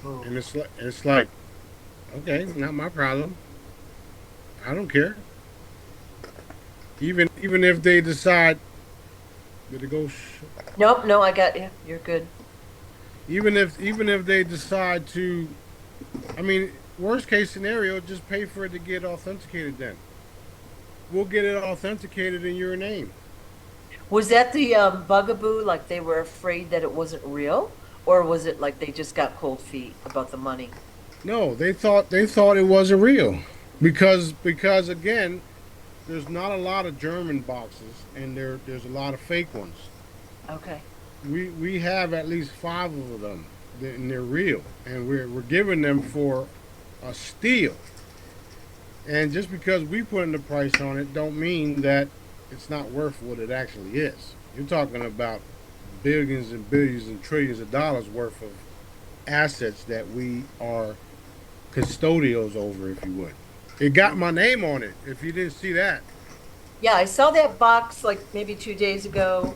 Oh. and it's like okay, not my problem. I don't care. Even if they decide, did it go? Nope, no, I got you. You're good. Even if they decide to, I mean, worst case scenario, just pay for it to get authenticated. Then we'll get it authenticated in your name. Was that the bugaboo? Like they were afraid that it wasn't real, or was it like they just got cold feet about the money? No, they thought it wasn't real because again, there's not a lot of German boxes, and there's a lot of fake ones. Okay. We have at least five of them, and they're real, and we're giving them for a steal. And just because we putting the price on it, don't mean that it's not worth what it actually is. You're talking about billions and billions and trillions of dollars worth of assets that we are custodials over, if you would. It got my name on it. If you didn't see that, Yeah, I saw that box like maybe 2 days ago,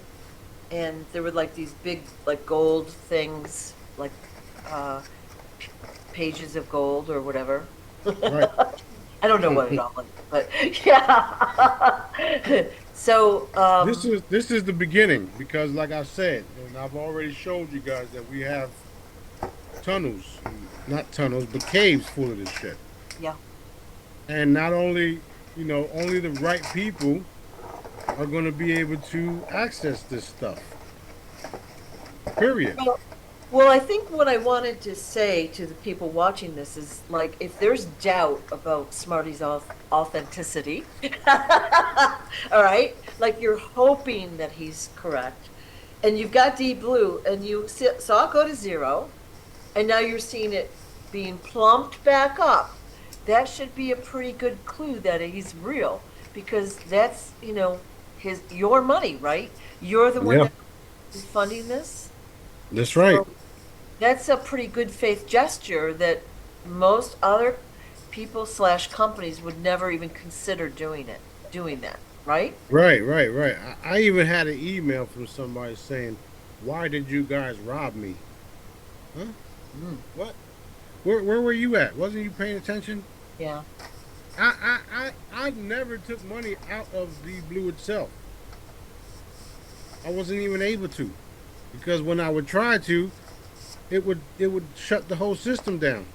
and there were like these big like gold things, like uh pages of gold or whatever. right? I don't know what it all is, but yeah. So, This is the beginning, because, like I said, and I've already showed you guys that we have tunnels, not tunnels, but caves full of this shit. yeah. And not only, only the right people are going to be able to access this stuff. Period. Well, well, I think what I wanted to say to the people watching this is like, if there's doubt about Smarty's authenticity, all right, like you're hoping that he's correct, and you've got DBlue, and you saw it go to zero, and now you're seeing it being plumped back up. That should be a pretty good clue that he's real, because that's, your money, right? You're the one Yeah, that is funding this. that's right. So that's a pretty good faith gesture that most other people slash companies would never even consider doing that, right? Right. I even had an email from somebody saying, "Why did you guys rob me?" Huh? Mm, What? Where were you at? Wasn't you paying attention? yeah, I never took money out of the blue itself. I wasn't even able to, because when I would try to, it would shut the whole system down,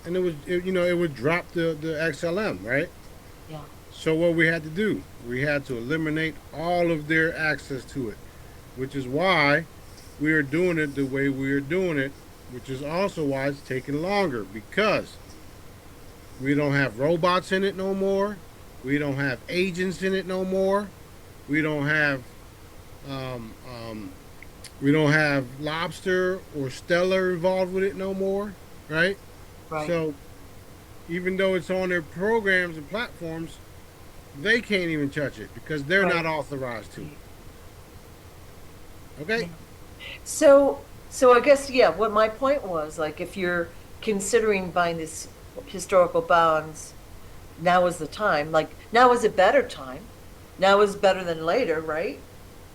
and it would drop the XLM, right? yeah, So what we had to do, we had to eliminate all of their access to it, which is why we are doing it the way we are doing it, which is also why it's taking longer, because we don't have robots in it no more. We don't have agents in it no more. We don't have um, um, we don't have Lobster or Stellar involved with it no more, right? right. So even though it's on their programs and platforms, they can't even touch it because they're Right. not authorized to. Yeah. Okay? So I guess, yeah, what my point was, like, if you're considering buying this historical bonds, now is the time. Like, now is a better time. Now is better than later, right?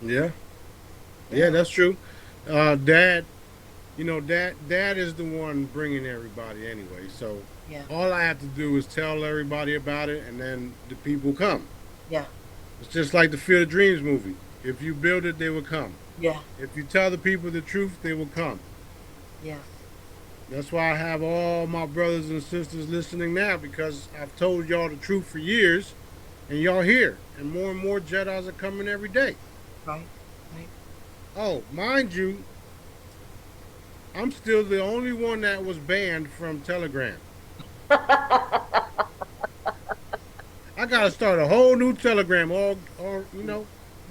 Yeah. Yeah, Yeah, that's true. Dad, dad is the one bringing everybody anyway. So yeah, all I have to do is tell everybody about it, and then the people come. yeah, It's just like the Field of Dreams movie. If you build it, they will come. yeah, If you tell the people the truth, they will come. yeah. That's why I have all my brothers and sisters listening now, because I've told y'all the truth for years, and y'all here. And more Jedi's are coming every day. Right, right. Oh, mind you, I'm still the only one that was banned from Telegram. I gotta start a whole new Telegram. All.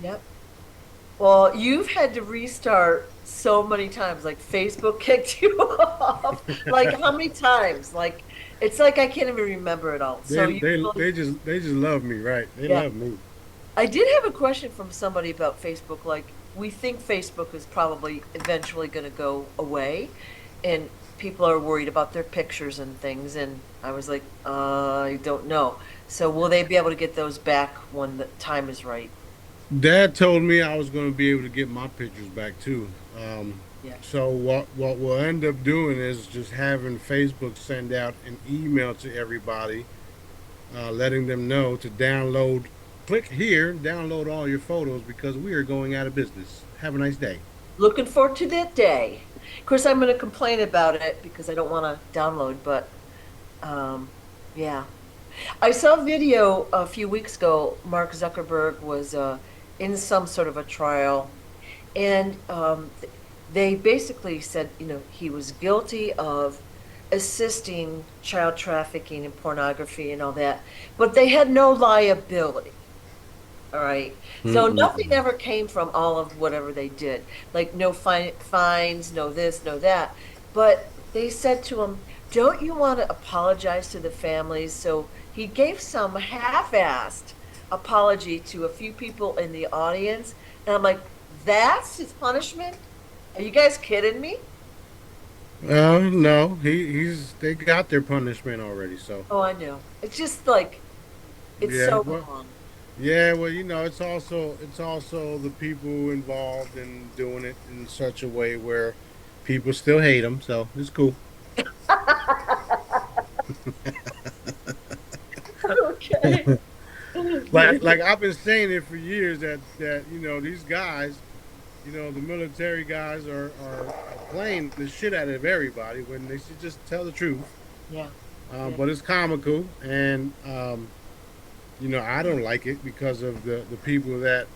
Yep. Well, you've had to restart so many times. Like Facebook kicked you off. Like how many times? Like it's like I can't even remember it all. So They you they really, they just love me, right? They yeah. love me. I did have a question from somebody about Facebook. Like, we think Facebook is probably eventually going to go away, and people are worried about their pictures and things. And I was like, I don't know. So, will they be able to get those back when the time is right? Dad told me I was going to be able to get my pictures back too. Um, Yeah. so what we'll end up doing is just having Facebook send out an email to everybody, letting them know to download. Click here, download all your photos because we are going out of business. Have a nice day. Looking forward to that day. Of course, I'm going to complain about it because I don't want to download, but um, yeah. I saw a video a few weeks ago. Mark Zuckerberg was in some sort of a trial, and they basically said, he was guilty of assisting child trafficking and pornography and all that, but they had no liability. All right. So nothing Mm-mm. ever came from all of whatever they did. Like no fines, no this, no that. But they said to him, "Don't you want to apologize to the families?" So he gave some half-assed apology to a few people in the audience. And I'm like, that's his punishment? Are you guys kidding me? No, they got their punishment already. So Oh, I know. It's just like it's yeah, so well, wrong. yeah, well, it's also the people involved in doing it in such a way where people still hate them. So it's cool. Okay. Like I've been saying it for years that these guys, the military guys are playing the shit out of everybody when they should just tell the truth. Yeah. Yeah. But it's comical, and I don't like it because of the people that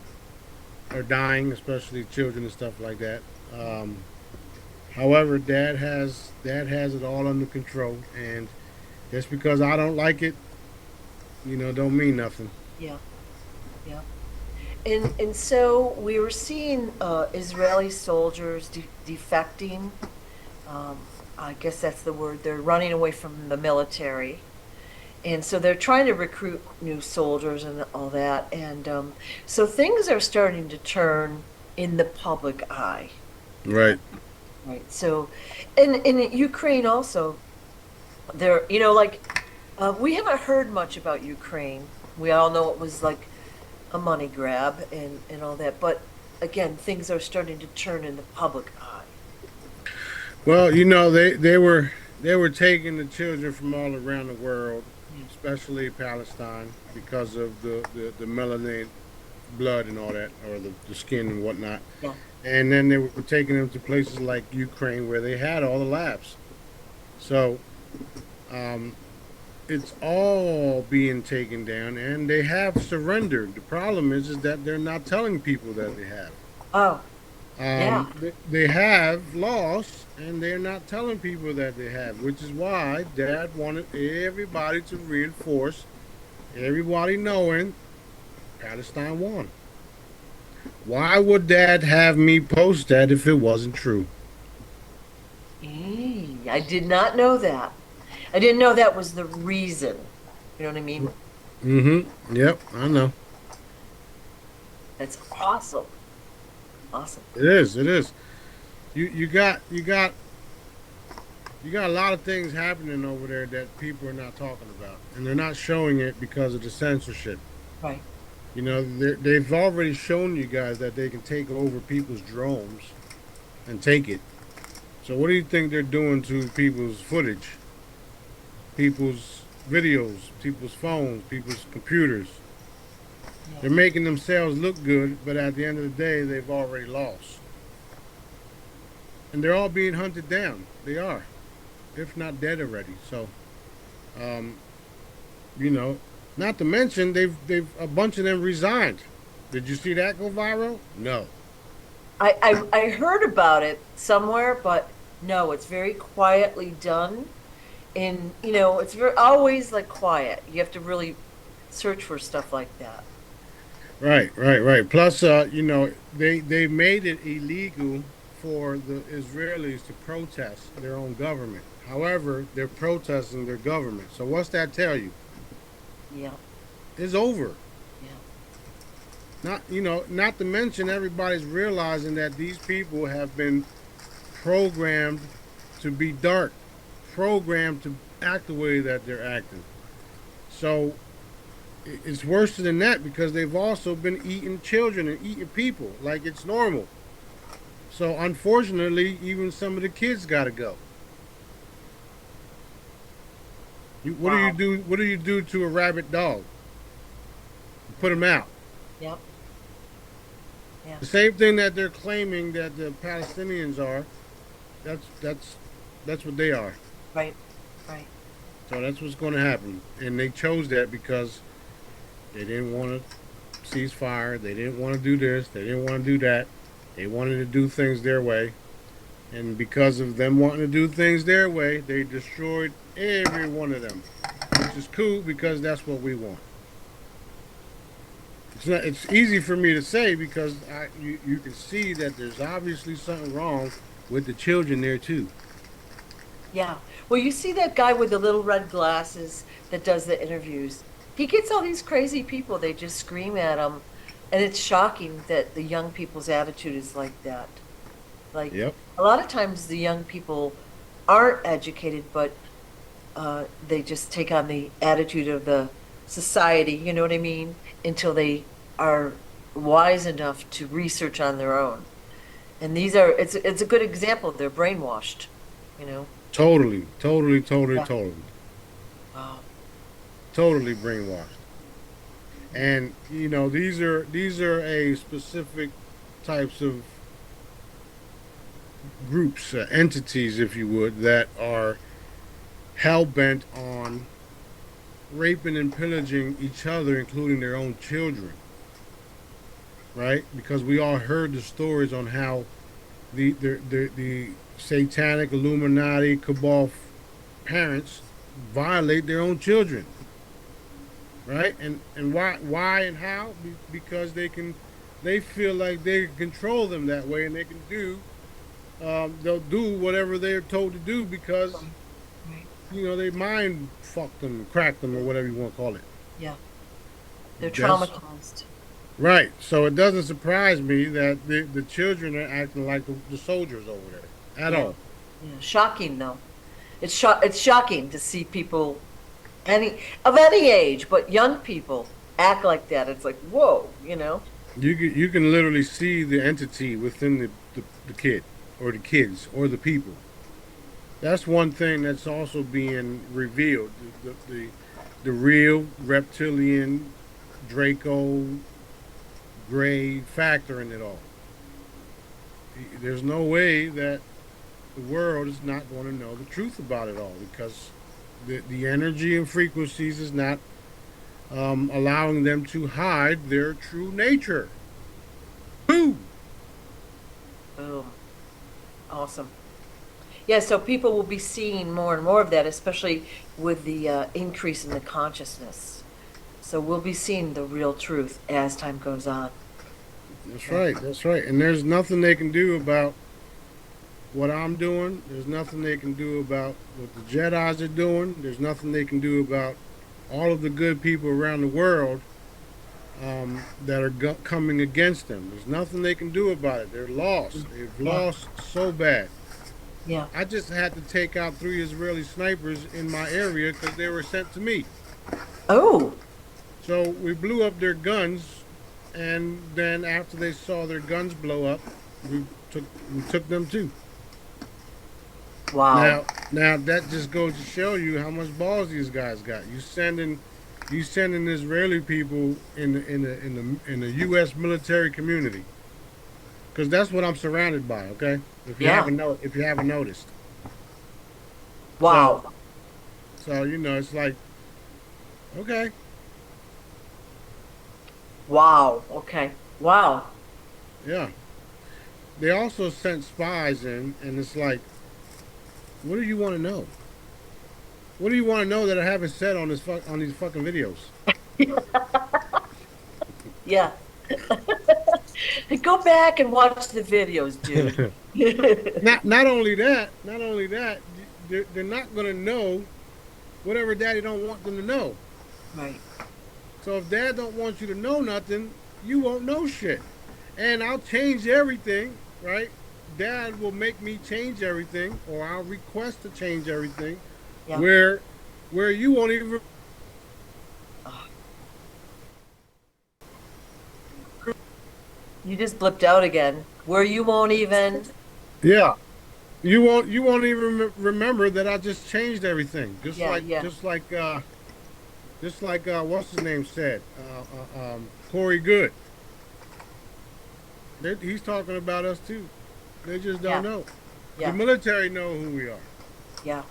are dying, especially children and stuff like that. Um, However, dad has it all under control, and just because I don't like it, don't mean nothing. Yeah, yeah. And so we were seeing Israeli soldiers defecting. I guess that's the word. They're running away from the military. And so they're trying to recruit new soldiers and all that. And so things are starting to turn in the public eye. Right. Right. So, and in Ukraine also, we haven't heard much about Ukraine. We all know it was like a money grab and all that. But again, things are starting to turn in the public eye. Well, they were taking the children from all around the world, Yeah. especially Palestine, because of the melanin blood and all that, or the skin and whatnot. Yeah. And then they were taking them to places like Ukraine where they had all the labs. So um, it's all being taken down, and they have surrendered. The problem is that they're not telling people that they have. Oh, yeah. They have lost, and they're not telling people that they have, which is why Dad wanted everybody to reinforce, everybody knowing Palestine won. Why would Dad have me post that if it wasn't true? I did not know that. I didn't know that was the reason. You know what I mean? Mm-hmm. Yep, I know. That's awesome. Awesome. It is. It is. You got a lot of things happening over there that people are not talking about, and they're not showing it because of the censorship. Right. They've already shown you guys that they can take over people's drones and take it. So what do you think they're doing to people's footage, people's videos, people's phones, people's computers? Yeah. They're making themselves look good, but at the end of the day, they've already lost. And they're all being hunted down. They are, if not dead already. So, um, you know, not to mention they've a bunch of them resigned. Did you see that go viral? No. I heard about it somewhere, but no, it's very quietly done. And, it's very always like quiet. You have to really search for stuff like that. Right, right, right. Plus, they made it illegal for the Israelis to protest their own government. However, they're protesting their government. So what's that tell you? Yeah. It's over. Yeah. Not to mention everybody's realizing that these people have been programmed to be dark, programmed to act the way that they're acting. So it's worse than that because they've also been eating children and eating people like it's normal. So unfortunately, even some of the kids got to go. What do you Wow. do? What do you do to a rabid dog? You put him out. Yep. Yeah. The same thing that they're claiming that the Palestinians are. That's what they are. Right. Right. So that's what's going to happen. And they chose that because they didn't want to cease fire. They didn't want to do this. They didn't want to do that. They wanted to do things their way. And because of them wanting to do things their way, they destroyed every one of them, which is cool because that's what we want. It's easy for me to say because you can see that there's obviously something wrong with the children there too. Yeah. Well, you see that guy with the little red glasses that does the interviews. He gets all these crazy people. They just scream at him. And it's shocking that the young people's attitude is like that. Like Yep. a lot of times the young people aren't educated, but they just take on the attitude of the society, you know what I mean? Until they are wise enough to research on their own. And it's a good example. They're brainwashed, you know? Totally, totally, totally, Yeah. totally, Wow. totally brainwashed. And these are a specific types of groups, entities, if you would, that are hell bent on raping and pillaging each other, including their own children, right? Because we all heard the stories on how the satanic Illuminati cabal parents violate their own children, right? And why and how? Because they feel like they can control them that way, and they can do they'll do whatever they're told to do because Right. they mind fucked them, cracked them, or whatever you want to call it. Yeah. They're That's traumatized. right. So it doesn't surprise me that the children are acting like the soldiers over there at Yeah. all. Yeah. Shocking though. It's shocking to see people any age, but young people act like that. It's like, whoa. You can literally see the entity within the kid or the kids or the people. That's one thing that's also being revealed. The real reptilian Draco gray factor in it all. There's no way that the world is not going to know the truth about it all because the energy and frequencies is not allowing them to hide their true nature. Boom! Boom. Awesome. Yeah, so people will be seeing more and more of that, especially with the increase in the consciousness. So we'll be seeing the real truth as time goes on. That's Yeah. right. That's right. And there's nothing they can do about what I'm doing. There's nothing they can do about what the Jedi's are doing. There's nothing they can do about all of the good people around the world that are coming against them. There's nothing they can do about it. They're lost. They've Yeah. lost so bad. Yeah. I just had to take out 3 Israeli snipers in my area because they were sent to me. Oh, So we blew up their guns, and then after they saw their guns blow up, we took them too. wow. Now that just goes to show you how much balls these guys got. You sending Israeli people in the U.S. military community, because that's what I'm surrounded by. Okay, Yeah. if you haven't noticed, Wow. so it's like, okay, Wow. Okay. Wow. yeah. They also sent spies in, and it's like, what do you want to know? What do you want to know that I haven't said on on these fucking videos? Yeah. Go back and watch the videos, dude. Not only that, they're not gonna know whatever daddy don't want them to know. Right. So if dad don't want you to know nothing, you won't know shit. And I'll change everything, right? Dad will make me change everything, or I'll request to change everything, Yeah. where you won't even. You just blipped out again. Where you won't even. Yeah, you won't even remember that I just changed everything. Just Yeah. like Yeah. what's his name said, Corey Good. He's talking about us too. They just Yeah. don't know. The Yeah. military know who we are, Yeah.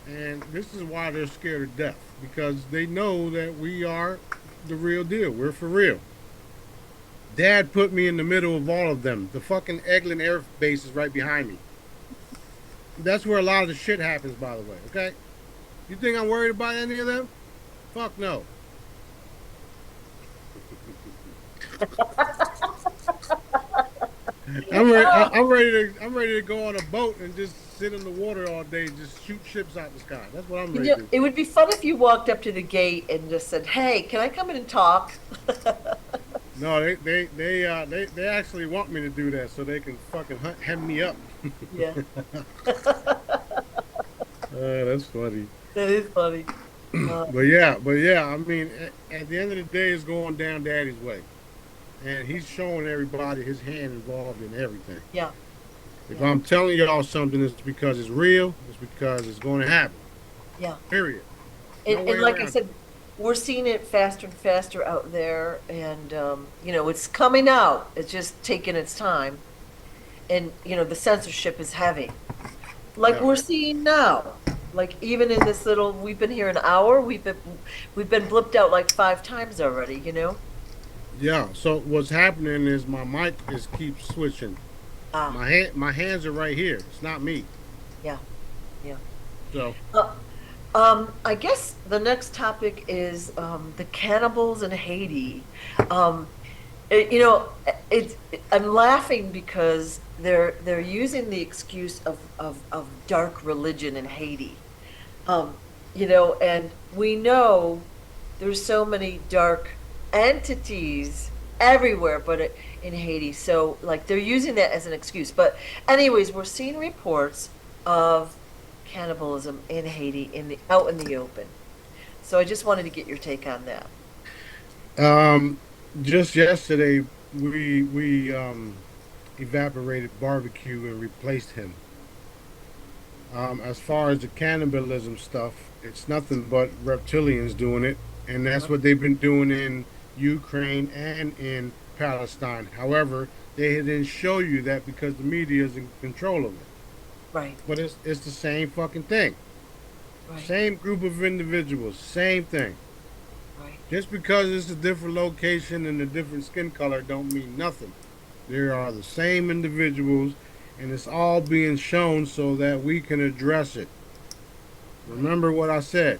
and this is why they're scared to death, because they know that we are the real deal. We're for real. Dad put me in the middle of all of them. The fucking Eglin Air Base is right behind me. That's where a lot of the shit happens, by the way. Okay, you think I'm worried about any of them? Fuck no. I'm ready to go on a boat and just sit in the water all day, just shoot ships out the sky. That's what I'm ready to do. It would be fun if you walked up to the gate and just said, "Hey, can I come in and talk?" No, they actually want me to do that so they can fucking hem me up. Yeah. That's funny. That is funny. But yeah. I mean, at the end of the day, it's going down Daddy's way, and he's showing everybody his hand involved in everything. Yeah. If Yeah. I'm telling y'all something, it's because it's real. It's because it's going to happen. Yeah. Period. No way And like I around it. said, we're seeing it faster and faster out there, and it's coming out. It's just taking its time, and the censorship is heavy, like Yeah. we're seeing now. Like even in this little, we've been here an hour. We've been blipped out like 5 times already. You know. Yeah. So what's happening is my mic is keeps switching. Ah, My hands are right here. It's not me. yeah, yeah. So Uh, I guess the next topic is the cannibals in Haiti. Um, I'm laughing because they're using the excuse of dark religion in Haiti. And we know there's so many dark entities everywhere, but in Haiti. So like they're using that as an excuse. But anyways, we're seeing reports of cannibalism in Haiti out in the open. So I just wanted to get your take on that. um, just yesterday we evaporated barbecue and replaced him. As far as the cannibalism stuff, it's nothing but reptilians doing it, and that's what they've been doing in Ukraine and in Palestine. However, they didn't show you that because the media is in control of it. Right, But it's the same fucking thing. right, Same group of individuals, same thing. right. Just because it's a different location and a different skin color don't mean nothing. There are the same individuals, and it's all being shown so that we can address it. Right. Remember what I said.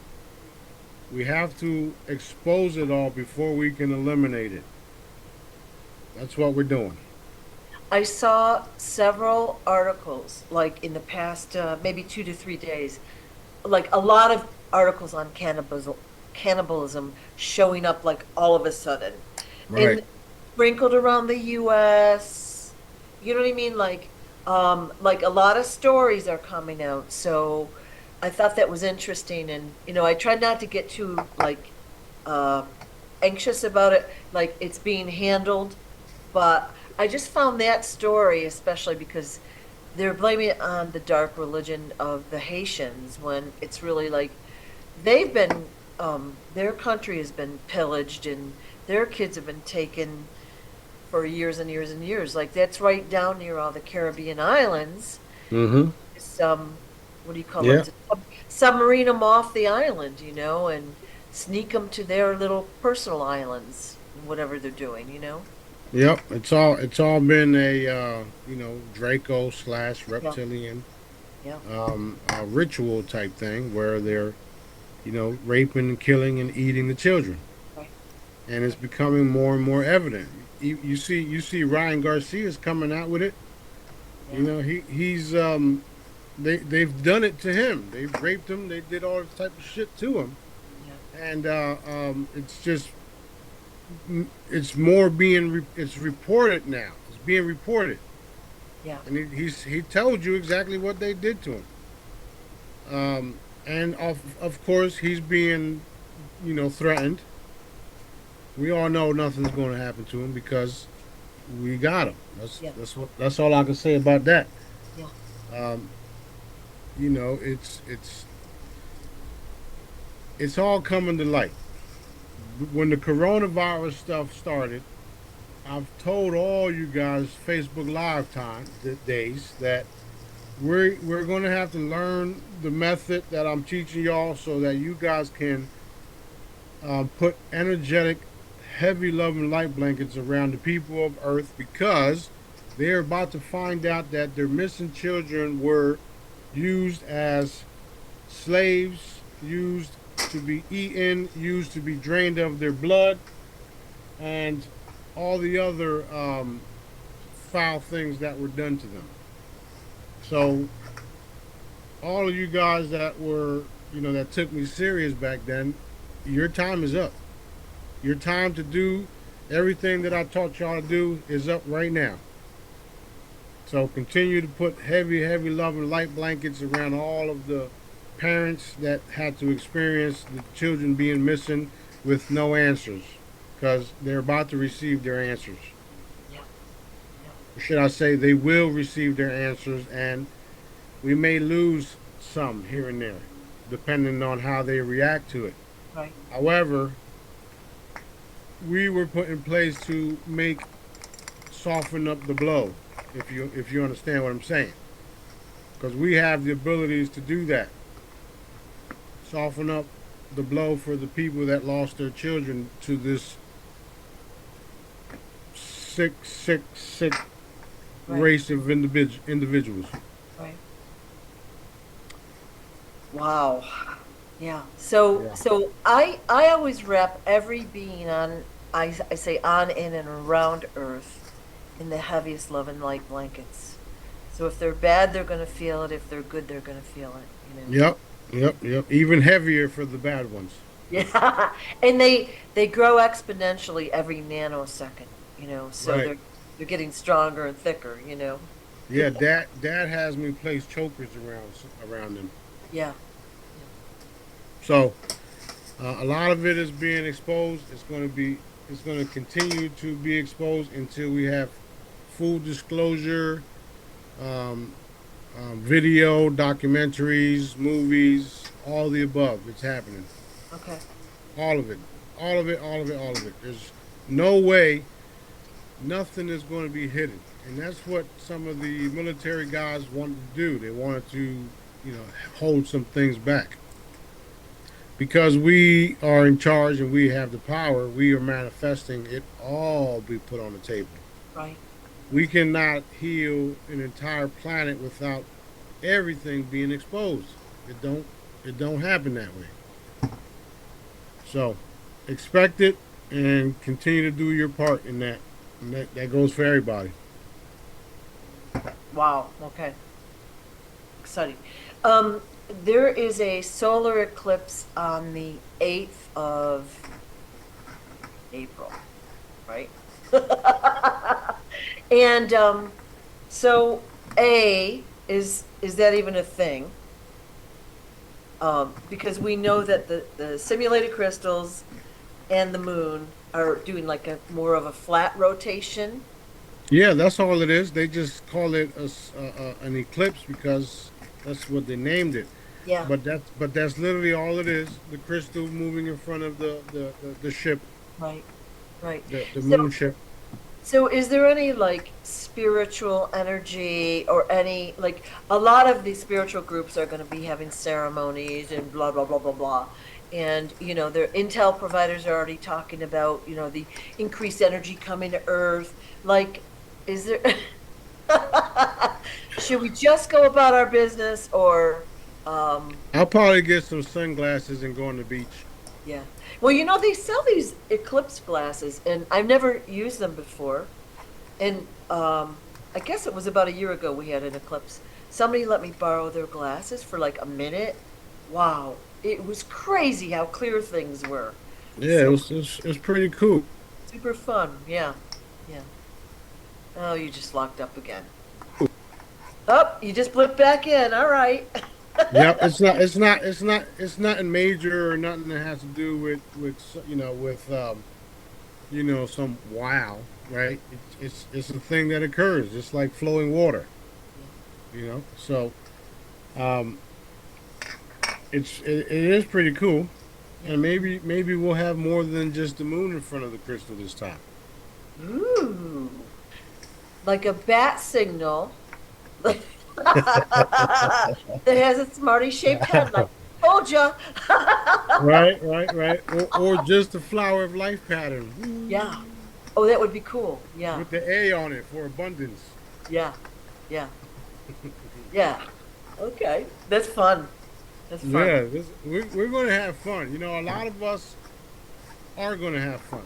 We have to expose it all before we can eliminate it. That's what we're doing. I saw several articles, like in the past maybe 2 to 3 days, like a lot of articles on cannibalism showing up like all of a sudden, Right. in sprinkled around the U.S. You know what I mean? Like a lot of stories are coming out. So I thought that was interesting, and I tried not to get too like uh, anxious about it, like it's being handled, but I just found that story, especially because they're blaming it on the dark religion of the Haitians when it's really like their country has been pillaged and their kids have been taken for years and years and years. Like that's right down near all the Caribbean islands. Mm-hmm. It's, what do you call Yeah. it? Submarine them off the island, and sneak them to their little personal islands, whatever they're doing. Yep. It's all been a Draco slash Yeah, reptilian yeah, ritual type thing where they're raping and killing and eating the children, right, and it's right, becoming more and more evident. You see Ryan Garcia's coming out with it. yeah, They've done it to him. They've raped him. They did all this type of shit to him, yeah, and it's reported now. It's being reported, yeah, and he told you exactly what they did to him. And of course he's being threatened. We all know nothing's going to happen to him because we got him. That's yeah, that's what that's all I can say about that. yeah, Um, it's all coming to light. When the coronavirus stuff started, I've told all you guys Facebook Live days that we're going to have to learn the method that I'm teaching y'all so that you guys can put energetic, heavy loving light blankets around the people of Earth because they're about to find out that their missing children were used as slaves, used to be eaten, used to be drained of their blood, and all the other foul things that were done to them. So, all of you guys that took me serious back then, your time is up. Your time to do everything that I taught y'all to do is up right now. So continue to put heavy, heavy love and light blankets around all of the parents that had to experience the children being missing with no answers because they're about to receive their answers. yeah, yeah, Or should I say, they will receive their answers, and we may lose some here and there, depending on how they react to it. right, However, we were put in place to soften up the blow, if you understand what I'm saying, because we have the abilities to do that. soften up the blow for the people that lost their children to this sick Right. race of individuals. Right. Wow. Yeah. So Yeah. I always wrap every being on I say on in and around Earth in the heaviest love and light blankets. So if they're bad, they're going to feel it. If they're good, they're going to feel it. You know. Yep. Even heavier for the bad ones. Yeah. And they grow exponentially every nanosecond. You know. So Right. they're getting stronger and thicker. You know. Yeah. Dad has me place chokers around them. Yeah. So a lot of it is being exposed. It's going to continue to be exposed until we have full disclosure, um, video, documentaries, movies, all the above. It's happening. Okay. All of it. All of it. There's no way nothing is going to be hidden. And that's what some of the military guys wanted to do. They wanted to, hold some things back. Because we are in charge and we have the power, we are manifesting it all be put on the table. Right. We cannot heal an entire planet without everything being exposed. It don't happen that way. So expect it and continue to do your part in that. And that goes for everybody. Wow. Okay. Exciting. There is a solar eclipse on the 8th of April, right? And so is that even a thing? Because we know that the simulated crystals and the moon are doing like a more of a flat rotation. Yeah, that's all it is. They just call it an eclipse because that's what they named it. Yeah. But that's literally all it is. The crystal moving in front of the ship, Right. Right. the So moon ship. So is there any like spiritual energy or any like a lot of these spiritual groups are going to be having ceremonies and blah blah blah blah blah. And their intel providers are already talking about, the increased energy coming to Earth. Like, is there should we just go about our business or I'll probably get some sunglasses and go on the beach. yeah. Well, they sell these eclipse glasses, and I've never used them before. And I guess it was about a year ago we had an eclipse. Somebody let me borrow their glasses for like a minute. Wow, it was crazy how clear things were. Yeah, So it was pretty cool. super fun. Yeah, yeah. Oh, you just locked up again. Oh, you just blipped back in. All right. Yep, it's not in major or nothing that has to do with some wow, right? It's a thing that occurs. It's like flowing water, So um, it is pretty cool, Yeah. and maybe we'll have more than just the moon in front of the crystal this time. Ooh, like a bat signal. That has a Smarty shaped head. Like, told ya. Right. Or just the flower of life pattern. Yeah. Woo, Oh, that would be cool. Yeah. with the A on it for abundance. Yeah. Yeah. Yeah. Okay. That's fun. That's fun. Yeah, we're going to have fun. A lot of us are going to have fun.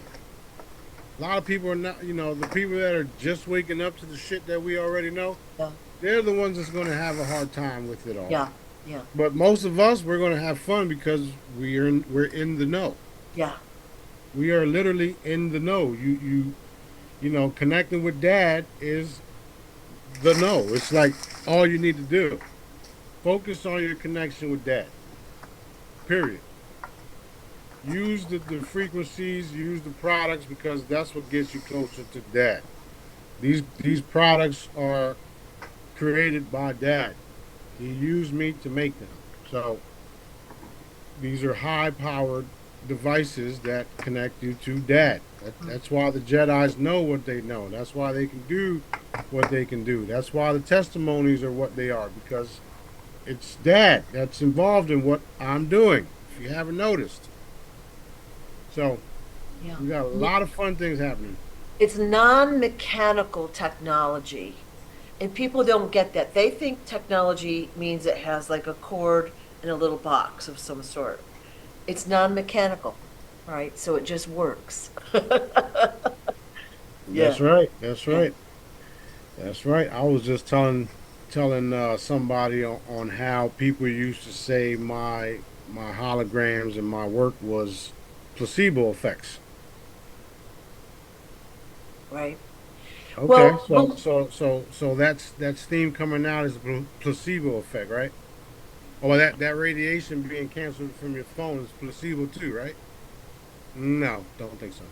A lot of people are not, the people that are just waking up to the shit that we already know, Yeah. they're the ones that's going to have a hard time with it all. Yeah. Yeah. But most of us, we're going to have fun because we're in the know. Yeah. We are literally in the know. Connecting with dad is the know. It's like all you need to do. Focus on your connection with dad. Period. Use the frequencies, use the products because that's what gets you closer to dad. These products are created by dad. He used me to make them. So these are high powered devices that connect you to dad. That's why the Jedis know what they know. That's why they can do what they can do. That's why the testimonies are what they are because It's Dad that's involved in what I'm doing, if you haven't noticed. So Yeah. we got a lot of fun things happening. It's non-mechanical technology. And people don't get that. They think technology means it has like a cord and a little box of some sort. It's non-mechanical, right? So it just works. That's Yeah, right. That's yeah. right. That's right. I was just telling somebody on how people used to say my holograms and my work was placebo effects. Right. Okay, Well, so that's theme coming out as a placebo effect, right? Oh, that radiation being canceled from your phone is placebo too, right? No, don't think so.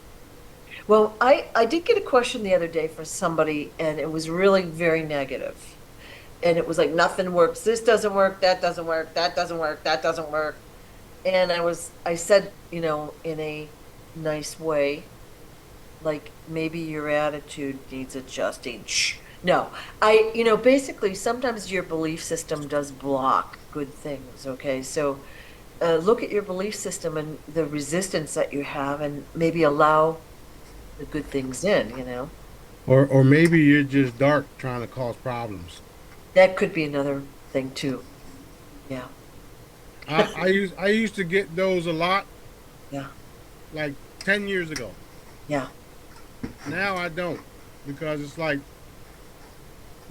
well, I did get a question the other day for somebody, and it was really very negative. And it was like nothing works. This doesn't work. That doesn't work. That doesn't work. That doesn't work. And I said, in a nice way, like maybe your attitude needs adjusting. Shh. No, basically sometimes your belief system does block good things. Okay. So look at your belief system and the resistance that you have and maybe allow the good things in. Or maybe you're just dark trying to cause problems. That could be another thing too. Yeah. I used to get those a lot, Yeah. like 10 years ago. Yeah. Now I don't, because it's like,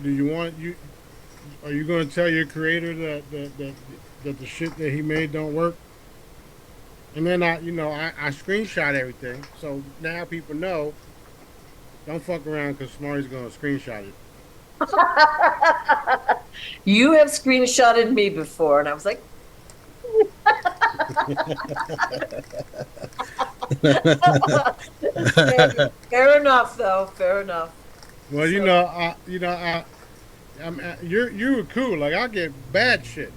do you want you are you going to tell your creator that the shit that he made don't work? And then I screenshot everything, so now people know. Don't fuck around because Smarty's going to screenshot it. You have screenshotted me before, and I was like, fair enough, though. Fair enough. Well, So, you were cool. Like I get bad shit,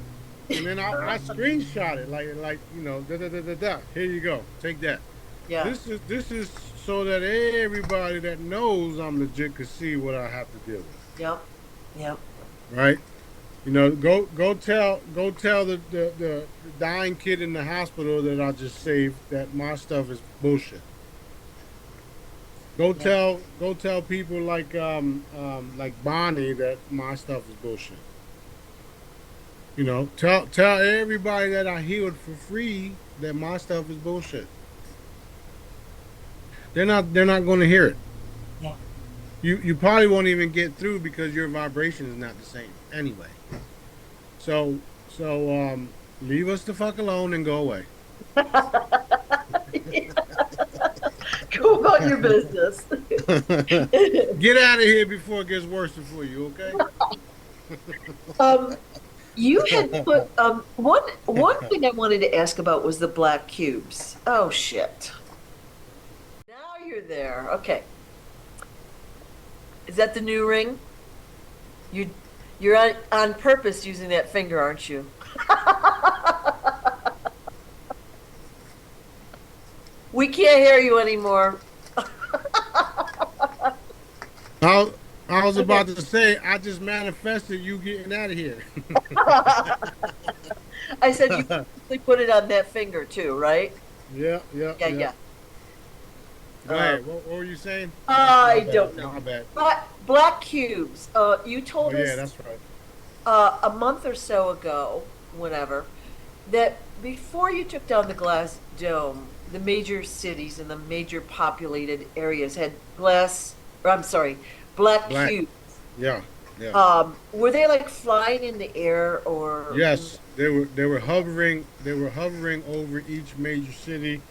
and then I screenshot it like da da da da da. Here you go, take that. yeah, This is so that everybody that knows I'm legit can see what I have to deal with, yep, yep. right? Go tell the dying kid in the hospital that I just saved that my stuff is bullshit. Yeah. Go tell people like Bonnie that my stuff is bullshit. Tell everybody that I healed for free that my stuff is bullshit. They're not going to hear it. Yeah. You probably won't even get through because your vibration is not the same anyway. So leave us the fuck alone and go away. Go about your business. Get out of here before it gets worse for you, okay? Um, you had put one thing I wanted to ask about was the black cubes. Oh shit. Now you're there. Okay. Is that the new ring? You you're on purpose using that finger, aren't you? We can't hear you anymore. I, I was Okay. about to say I just manifested you getting out of here. I said you purposely put it on that finger too, right? Yeah, yeah, Yeah, yeah. yeah. Go Uh, ahead. What were you saying? My I don't bad. know. My bad. But black cubes. You Oh told yeah, us that's right. a month or so ago, whenever, that before you took down the glass dome, the major cities and the major populated areas had or I'm sorry, black Black. cubes. Yeah, yeah. Were they like flying in the air or Yes, they were hovering over each major city,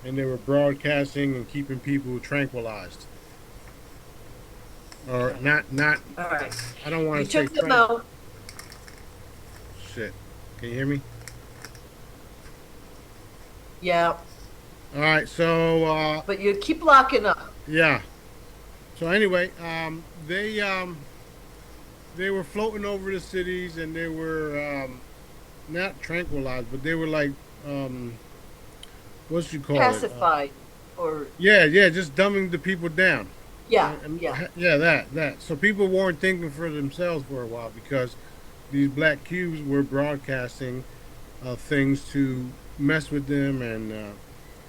and they were broadcasting and keeping people tranquilized. Or okay. not. All right. I don't want You to say took them trank. out, Shit. Can you hear me? yeah, All right. So but you keep locking up. yeah. So anyway, they were floating over the cities, and they were not tranquilized, but they were like um, what you call it? Pacified or Yeah, yeah, just dumbing the people down. yeah, yeah, Yeah, that. So people weren't thinking for themselves for a while because these black cubes were broadcasting things to mess with them and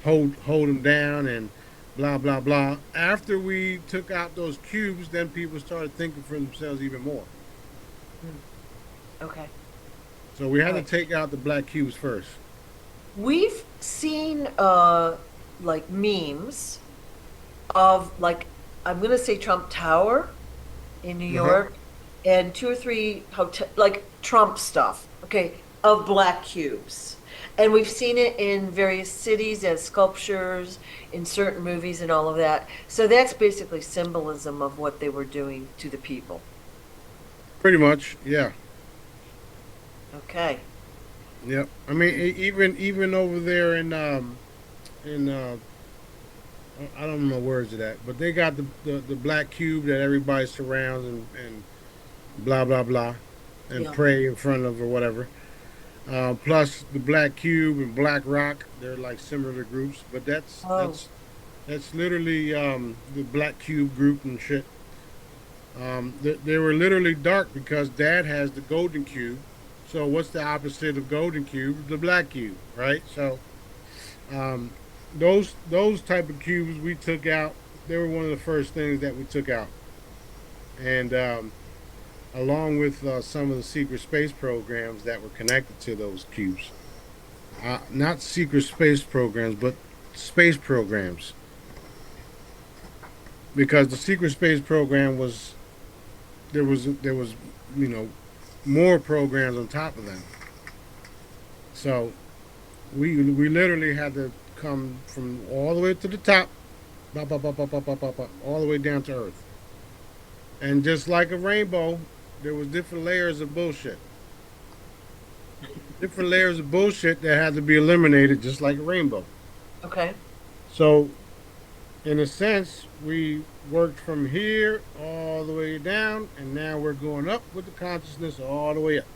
hold them down and blah blah blah. After we took out those cubes, then people started thinking for themselves even more. Mm, okay. So we had All to right. take out the black cubes first. We've seen like memes of like I'm gonna say Trump Tower in New Uh huh. York and two or three hotel like Trump stuff, okay, of black cubes. And we've seen it in various cities as sculptures in certain movies and all of that. So that's basically symbolism of what they were doing to the people. Pretty much, yeah. Okay. Yep. I mean, even over there in I don't know words of that, but they got the black cube that everybody surrounds and blah blah blah, and Yeah. pray in front of or whatever. Plus the black cube and black rock, they're like similar groups, but that's Oh, that's that's literally the black cube group and shit. They were literally dark because Dad has the golden cube. So what's the opposite of golden cube? The black cube, right? So um, those type of cubes we took out. They were one of the first things that we took out, and along with some of the secret space programs that were connected to those cubes. Not secret space programs, but space programs, because the secret space program was there was you know more programs on top of them. So we literally had to come from all the way to the top, all the way down to Earth. And just like a rainbow, there was different layers of bullshit. Different layers of bullshit that had to be eliminated, just like a rainbow. okay. So, in a sense, we worked from here all the way down, and now we're going up with the consciousness all the way up.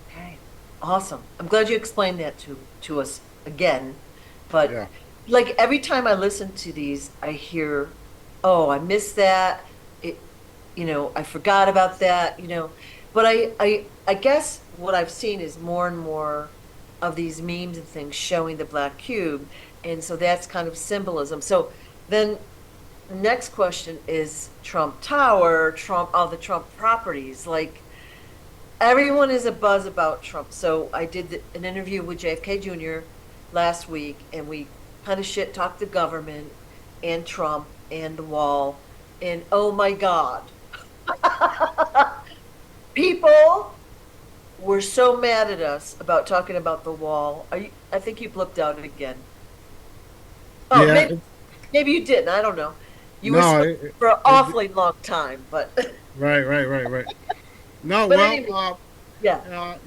Okay. Awesome. I'm glad you explained that to us again. But Yeah. like every time I listen to these, I hear, "Oh, I missed that. It, I forgot about that, But I guess what I've seen is more and more of these memes and things showing the black cube, and so that's kind of symbolism. So then the next question is Trump Tower, Trump, all the Trump properties. Like everyone is a buzz about Trump. So I did an interview with JFK Jr. last week, and we kind of shit talked the government and Trump and the wall. And oh my God, people were so mad at us about talking about the wall. I think you blipped out again. Oh, Yeah. maybe you didn't. I don't know. You were No. supposed for an awfully long time, but Right. Right. Right. Right. No. but Well. anyway, yeah,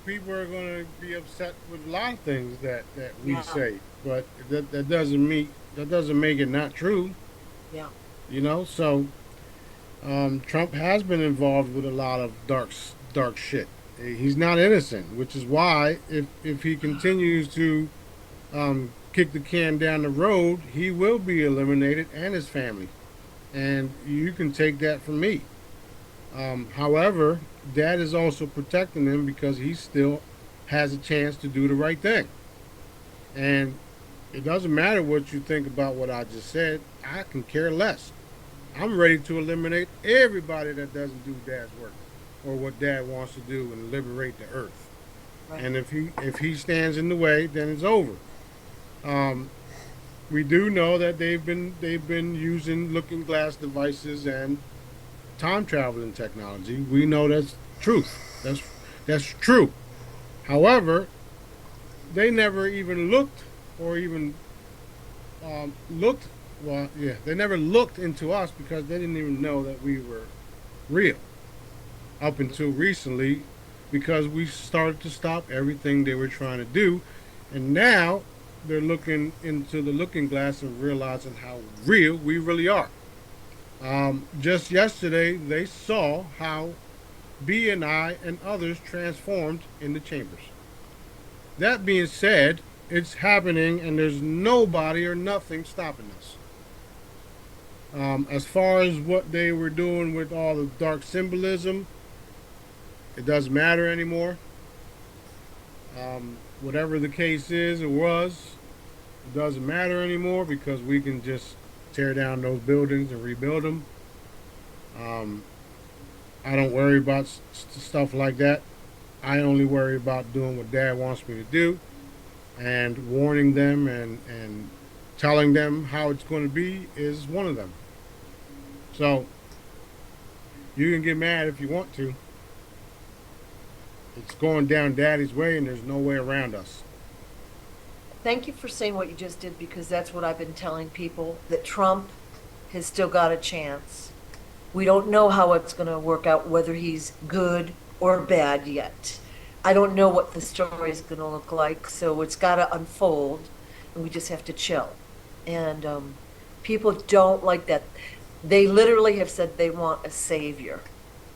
People are going to be upset with a lot of things that we yeah, say, but that doesn't make it not true. yeah. So Trump has been involved with a lot of dark shit. He's not innocent, which is why if he continues to kick the can down the road, he will be eliminated and his family. And you can take that from me. However, Dad is also protecting him because he still has a chance to do the right thing. And it doesn't matter what you think about what I just said. I can care less. I'm ready to eliminate everybody that doesn't do Dad's work or what Dad wants to do and liberate the earth. Right. And if he stands in the way, then it's over. Um, we do know that they've been using looking glass devices and time traveling technology. We know that's truth. That's true. However, they never even looked or even looked. Well, yeah, they never looked into us because they didn't even know that we were real up until recently, because we started to stop everything they were trying to do, and now they're looking into the looking glass and realizing how real we really are. Just yesterday, they saw how B and I and others transformed in the chambers. That being said, it's happening and there's nobody or nothing stopping us. As far as what they were doing with all the dark symbolism, it doesn't matter anymore. Whatever the case is, it was. It doesn't matter anymore because we can just tear down those buildings and rebuild them. Um, I don't worry about stuff like that. I only worry about doing what Dad wants me to do and warning them and telling them how it's going to be is one of them. So you can get mad if you want to. It's going down Daddy's way, and there's no way around us. Thank you for saying what you just did because that's what I've been telling people that Trump has still got a chance. We don't know how it's going to work out, whether he's good or bad yet. I don't know what the story is going to look like, so it's got to unfold, and we just have to chill. And people don't like that. They literally have said they want a savior.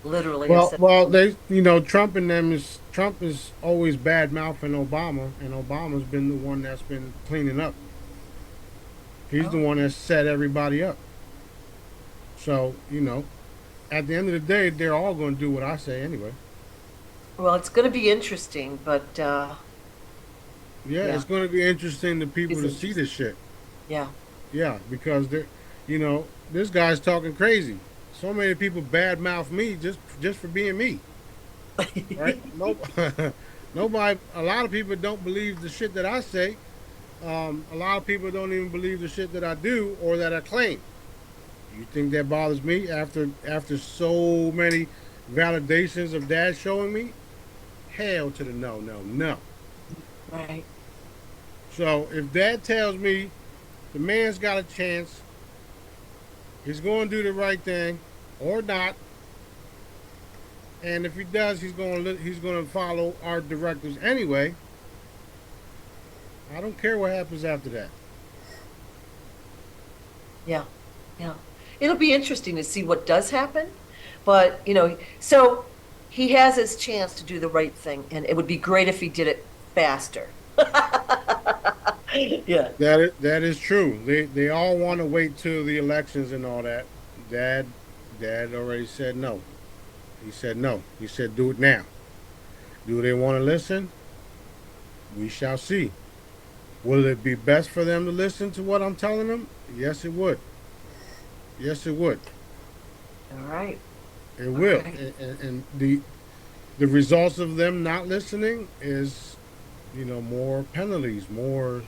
Literally have Well, said, well, they, Trump and them is Trump is always bad mouthing Obama, and Obama's been the one that's been cleaning up. He's the oh, one that set everybody up. So, at the end of the day, they're all going to do what I say anyway. well, it's going to be interesting, but Yeah, yeah, it's going to be interesting to people it's to see this interesting. shit. Yeah. Yeah, because this guy's talking crazy. So many people badmouth me just for being me, right? No, nobody. A lot of people don't believe the shit that I say. A lot of people don't even believe the shit that I do or that I claim. You think that bothers me after so many validations of Dad showing me? Hell to the no, no, no. Right. So if Dad tells me the man's got a chance, he's going to do the right thing, or not. And if he does, he's going to follow our directives anyway. I don't care what happens after that. Yeah. Yeah. It'll be interesting to see what does happen. But, so he has his chance to do the right thing, and it would be great if he did it faster. Yeah. That is true. They all want to wait till the elections and all that. Dad Dad already said no. He said no. He said do it now. Do they want to listen? We shall see. Will it be best for them to listen to what I'm telling them? Yes, it would. Yes, it would. All right. It All will. right. And the results of them not listening is, more penalties, more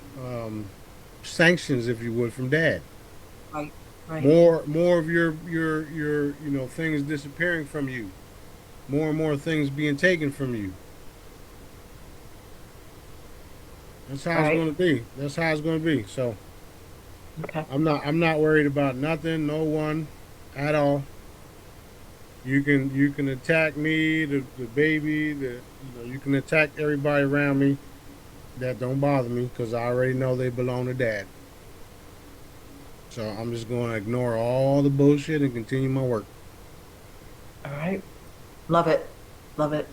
sanctions, if you would, from Dad. Right. Right. More of your things disappearing from you. More and more things being taken from you. That's how All it's right. going to be. That's how it's going to be. So Okay. I'm not worried about nothing, no one, at all. You can attack me, the baby, you can attack everybody around me. That don't bother me because I already know they belong to Dad. So I'm just going to ignore all the bullshit and continue my work. All right. Love it. Love it.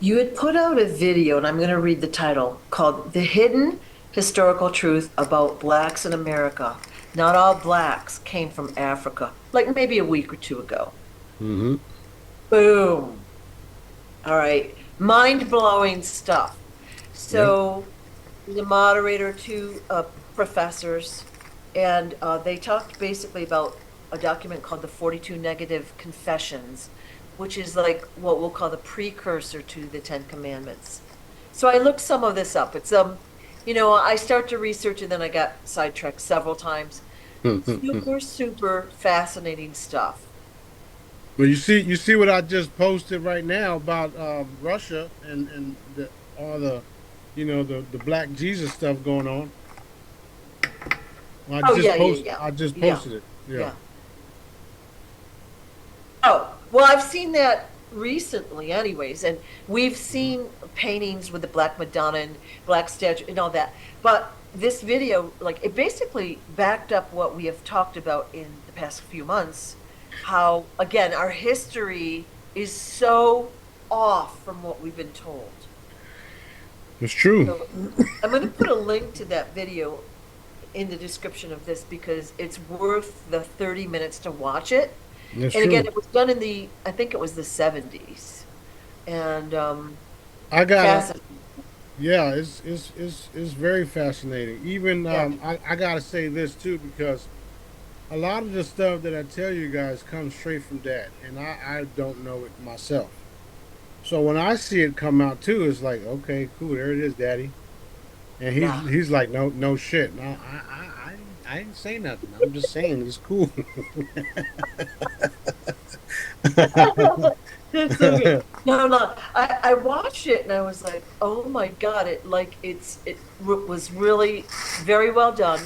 You had put out a video, and I'm going to read the title, called The Hidden Historical Truth About Blacks in America. Not all blacks came from Africa, like maybe a week or two ago. Mm-hmm. Boom. All right. Mind-blowing stuff. Yep. So, the moderator, two professors, and they talked basically about a document called the 42 Negative Confessions, which is like what we'll call the precursor to the Ten Commandments. So I looked some of this up. It's I start to research and then I got sidetracked several times. But Super, super fascinating stuff. you see what I just posted right now about Russia and all the Black Jesus stuff going on. Well, Oh yeah, yeah, yeah, I just yeah, posted it. Yeah. yeah. Oh, well, I've seen that recently, anyways, and we've Mhm. seen paintings with the Black Madonna and Black statue and all that. But this video, like, it basically backed up what we have talked about in the past few months. How, again, our history is so off from what we've been told. It's true. So I'm going to put a link to that video in the description of this because it's worth the 30 minutes to watch it. That's And again, true. it was done in I think it was the 70s. And I gotta, fascinating. yeah, it's very fascinating. Even Yeah. I gotta say this too because a lot of the stuff that I tell you guys comes straight from Dad, and I don't know it myself. So when I see it come out too, it's like, okay, cool, there it is, Daddy. And Yeah. he's like, no, no shit. No, I didn't say nothing. I'm just saying it's cool. That's so good. No, no. I watched it and I was like, oh my God, was really very well done.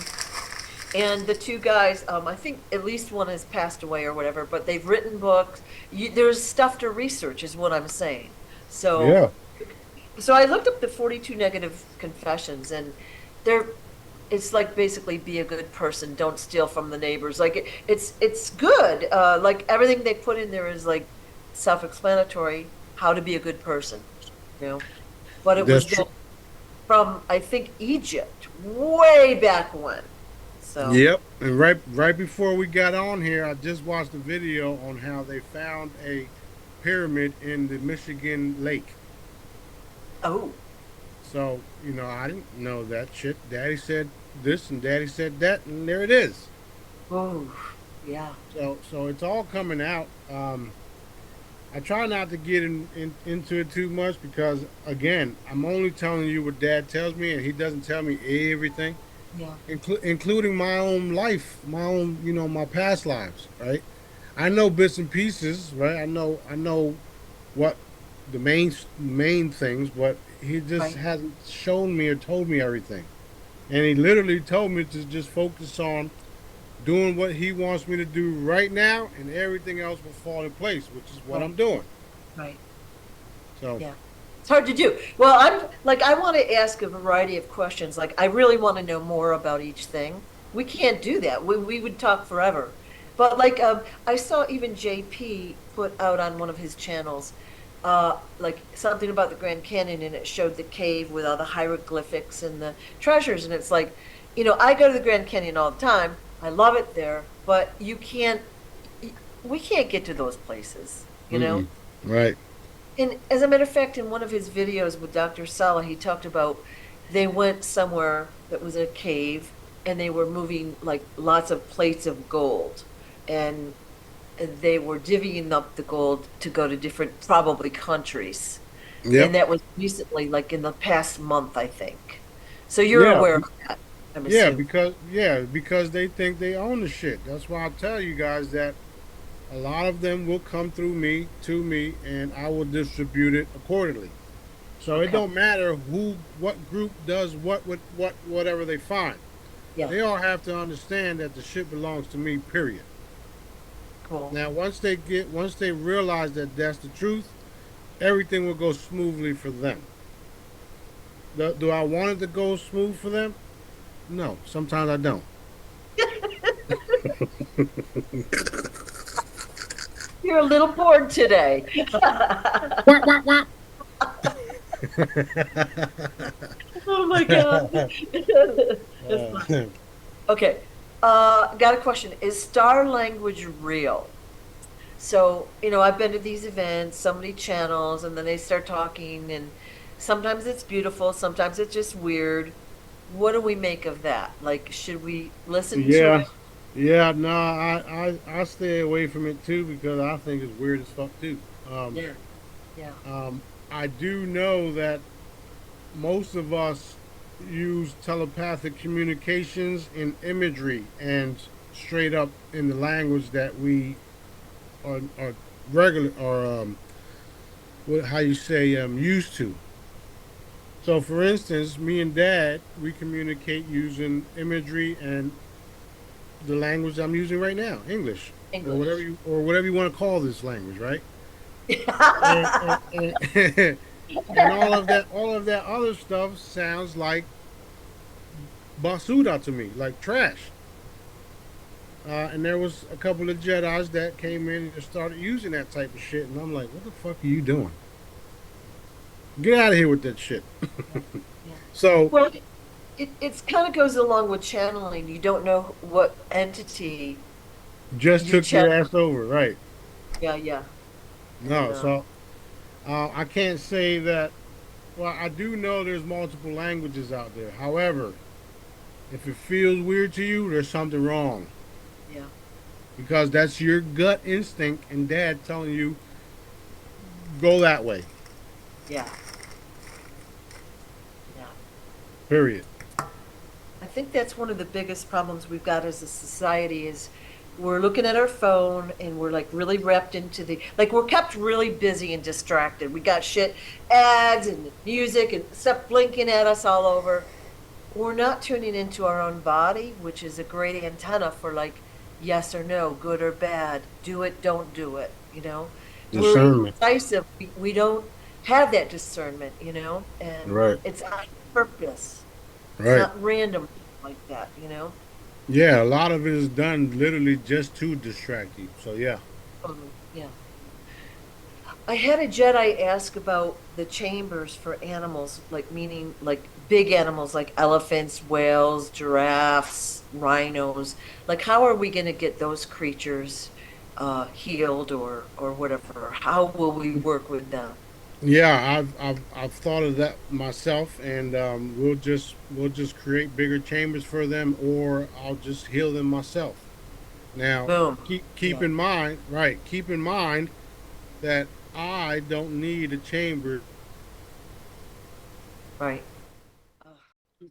And the two guys, I think at least one has passed away or whatever, but they've written books. There's stuff to research, is what I'm saying. So, Yeah, so I looked up the 42 negative confessions, and they're it's like basically be a good person, don't steal from the neighbors. Like it's good. Like everything they put in there is like self-explanatory, how to be a good person, you know. But it that's was true. done from I think Egypt way back when. So. Yep. And right before we got on here, I just watched a video on how they found a pyramid in the Michigan lake. Oh, So, I didn't know that shit. Daddy said this and Daddy said that, and there it is. oh, yeah. So it's all coming out. I try not to get into it too much because, again, I'm only telling you what Dad tells me, and he doesn't tell me everything, Yeah. including my own life, my own, my past lives, right? I know bits and pieces, right? I know what the main things, but he just Right. hasn't shown me or told me everything. And he literally told me to just focus on doing what he wants me to do right now, and everything else will fall in place, which is what Right. I'm doing. Right. So, Yeah. It's hard to do. Well, I'm like, I want to ask a variety of questions. Like, I really want to know more about each thing. We can't do that. We would talk forever. But like, I saw even JP put out on one of his channels, like something about the Grand Canyon, and it showed the cave with all the hieroglyphics and the treasures. And it's like, I go to the Grand Canyon all the time. I love it there, but we can't get to those places, you know? mm-mm. Right. And as a matter of fact, in one of his videos with Dr. Sala, he talked about they went somewhere that was a cave and they were moving like lots of plates of gold. And they were divvying up the gold to go to different, probably countries. Yep. And that was recently, like in the past month, I think. So you're Yeah. aware of that, I'm Yeah. assuming. Because they think they own the shit. That's why I tell you guys that a lot of them will come through me to me, and I will distribute it accordingly. So it Okay. don't matter what group does what with whatever they find. Yeah. They all have to understand that the shit belongs to me. Period. Cool. Now, once they realize that that's the truth, everything will go smoothly for them. Do I want it to go smooth for them? No. Sometimes I don't. You're a little bored today. Wah, wah, wah. Oh my God. That's funny. Okay. Got a question. Is star language real? So, I've been to these events, so many channels, and then they start talking, and sometimes it's beautiful, sometimes it's just weird. What do we make of that? Like, should we listen to Yeah, it? yeah. No, I stay away from it too because I think it's weird as fuck too. Um, Yeah. Yeah. I do know that most of us use telepathic communications in imagery and straight up in the language that we are regular or how you say used to. So, for instance, me and Dad, we communicate using imagery and the language I'm using right now, English, English. or whatever you want to call this language, right? And and all of that other stuff sounds like basura to me, like trash. And there was a couple of Jedi's that came in and started using that type of shit, and I'm like, what the fuck are you doing? Get out of here with that shit. Yeah. Yeah. So Well, It's kind of goes along with channeling. You don't know what entity Just you're took your channeling. ass over, right? Yeah, yeah. And No, so I can't say that. Well, I do know there's multiple languages out there. However, if it feels weird to you, there's something wrong yeah, because that's your gut instinct and dad telling you go that way. yeah, yeah. Period. I think that's one of the biggest problems we've got as a society is we're looking at our phone and we're like really wrapped into like we're kept really busy and distracted. We got shit ads and music and stuff blinking at us all over. We're not tuning into our own body, which is a great antenna for like yes or no, good or bad, do it, don't do it, you know. We're Discernment. indecisive. We don't have that discernment, and Right. it's on purpose. It's Right. not random like that, Yeah, a lot of it is done literally just to distract you. So yeah. Yeah. I had a Jedi ask about the chambers for animals, like meaning like big animals like elephants, whales, giraffes, rhinos. Like, how are we going to get those creatures healed or whatever? How will we work with them? Yeah, I've thought of that myself, and we'll just create bigger chambers for them, or I'll just heal them myself. Now, Boom. keep Yeah. in mind, right? Keep in mind that I don't need a chamber. Right. Oh,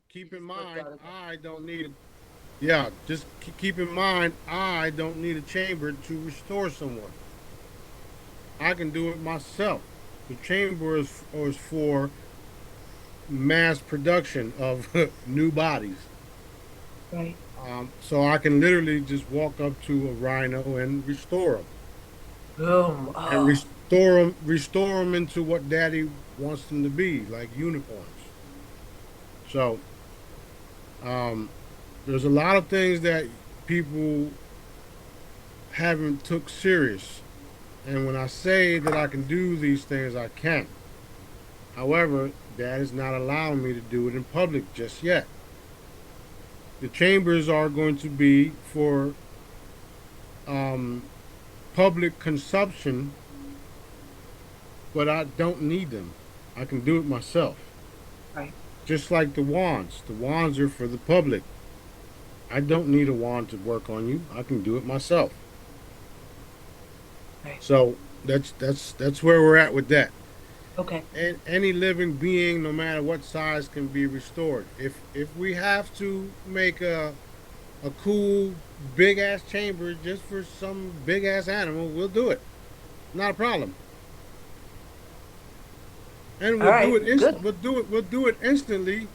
Keep you in just broke mind, out again. I don't need. Yeah, just keep in mind, I don't need a chamber to restore someone. I can do it myself. The chamber is for mass production of new bodies. Right. So I can literally just walk up to a rhino and restore them, Boom. and Oh, restore them into what Daddy wants them to be, like unicorns. So um, there's a lot of things that people haven't took serious, and when I say that I can do these things, I can. However, Dad is not allowing me to do it in public just yet. The chambers are going to be for um, public consumption, but I don't need them. I can do it myself. right. Just like the wands. The wands are for the public. I don't need a wand to work on you. I can do it myself. Right. So that's where we're at with that. Okay. And any living being, no matter what size, can be restored. If we have to make a cool big ass chamber just for some big ass animal, we'll do it. Not a problem. And All right. Good. we'll do it instantly.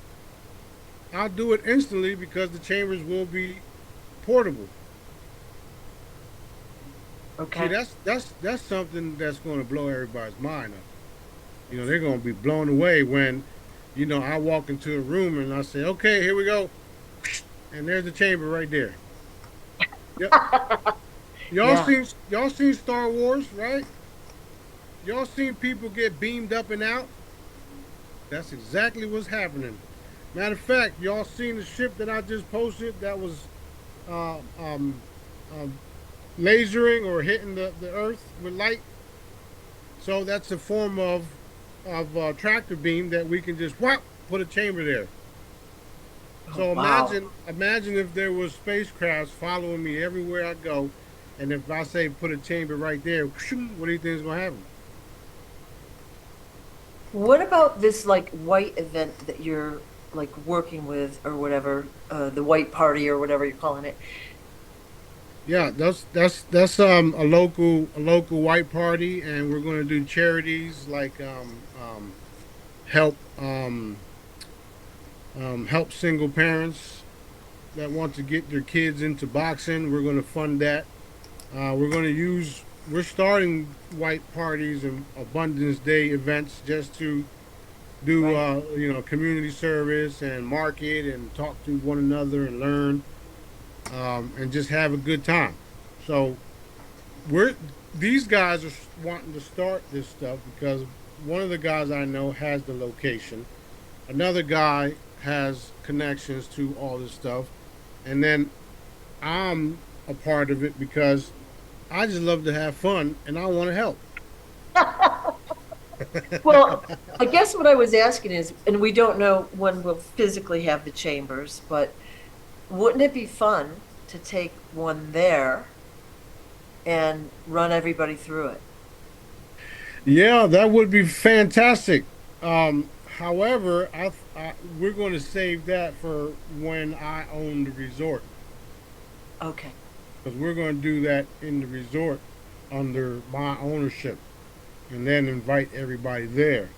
I'll do it instantly because the chambers will be portable. See, Okay. that's something that's going to blow everybody's mind up. They're going to be blown away when, I walk into a room and I say, "Okay, here we go," and there's the chamber right there. Yep. Yeah. Y'all seen Star Wars, right? Y'all seen people get beamed up and out? That's exactly what's happening. Matter of fact, y'all seen the ship that I just posted that was uh, um, um, lasering or hitting the Earth with light? So that's a form of tractor beam that we can just whop, put a chamber there. Oh, So wow. imagine if there was spacecrafts following me everywhere I go, and if I say put a chamber right there, what do you think is gonna happen? What about this like white event that you're like working with or whatever, the white party or whatever you're calling it? Yeah, that's a local white party, and we're going to do charities like help help single parents that want to get their kids into boxing. We're going to fund that. We're starting white parties and Abundance Day events just to do Right. community service and market and talk to one another and learn, and just have a good time. So we're these guys are wanting to start this stuff because one of the guys I know has the location. Another guy has connections to all this stuff, and then I'm a part of it because I just love to have fun and I want to help. Well, I guess what I was asking is, and we don't know when we'll physically have the chambers, but wouldn't it be fun to take one there and run everybody through it? Yeah, that would be fantastic. However, we're going to save that for when I own the resort, Okay. because we're going to do that in the resort under my ownership, and then invite everybody there.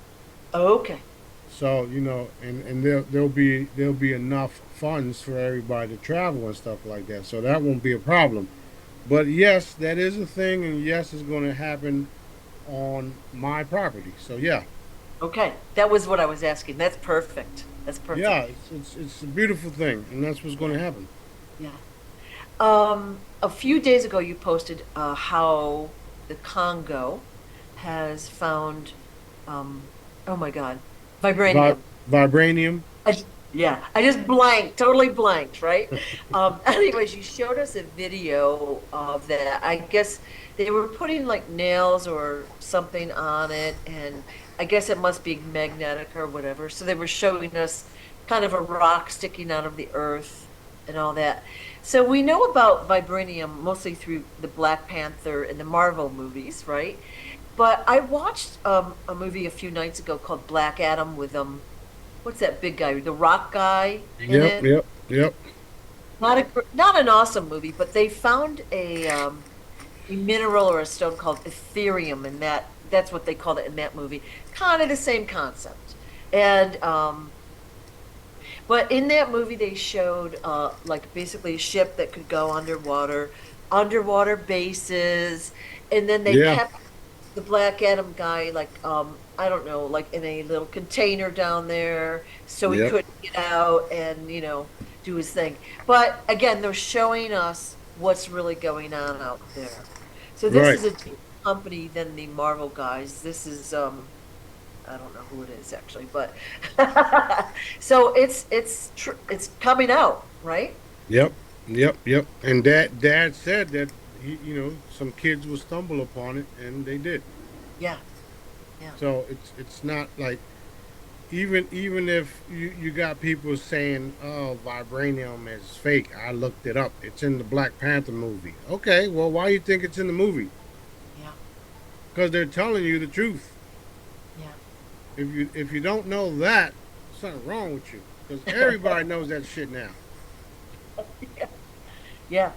Okay. So and there'll be enough funds for everybody to travel and stuff like that. So that won't be a problem. But yes, that is a thing, and yes, it's going to happen on my property. So yeah, Okay. That was what I was asking. That's perfect. That's yeah, perfect. it's a beautiful thing, and that's what's going Yeah. to happen. Yeah. A few days ago, you posted how the Congo has found, oh my God, Vi- vibranium. Vibranium. Yeah, I just blanked, totally blanked, right? Anyways, you showed us a video of that. I guess they were putting like nails or something on it, and I guess it must be magnetic or whatever. So they were showing us kind of a rock sticking out of the earth and all that. So we know about vibranium mostly through the Black Panther and the Marvel movies, right? But I watched a movie a few nights ago called Black Adam with what's that big guy, the rock guy in Yep, it? yep, yep. Not an awesome movie, but they found a mineral or a stone called Ethereum, and that's what they called it in that movie. Kind of the same concept. And but in that movie they showed like basically a ship that could go underwater, underwater bases, and then they Yeah, kept the Black Adam guy like I don't know, like in a little container down there so he yep. couldn't get out and do his thing. But again, they're showing us what's really going on out there. So this Right. is a different company than the Marvel guys. This is I don't know who it is actually, but so it's coming out, right? Yep, yep, yep. And dad said that some kids will stumble upon it, and they did. Yeah, yeah. So it's not like, even if you got people saying, "Oh, vibranium is fake," I looked it up. It's in the Black Panther movie. Okay, well, why you think it's in the movie? Yeah, Because they're telling you the truth. yeah. If you don't know that, something wrong with you. Because everybody knows that shit now. Yeah.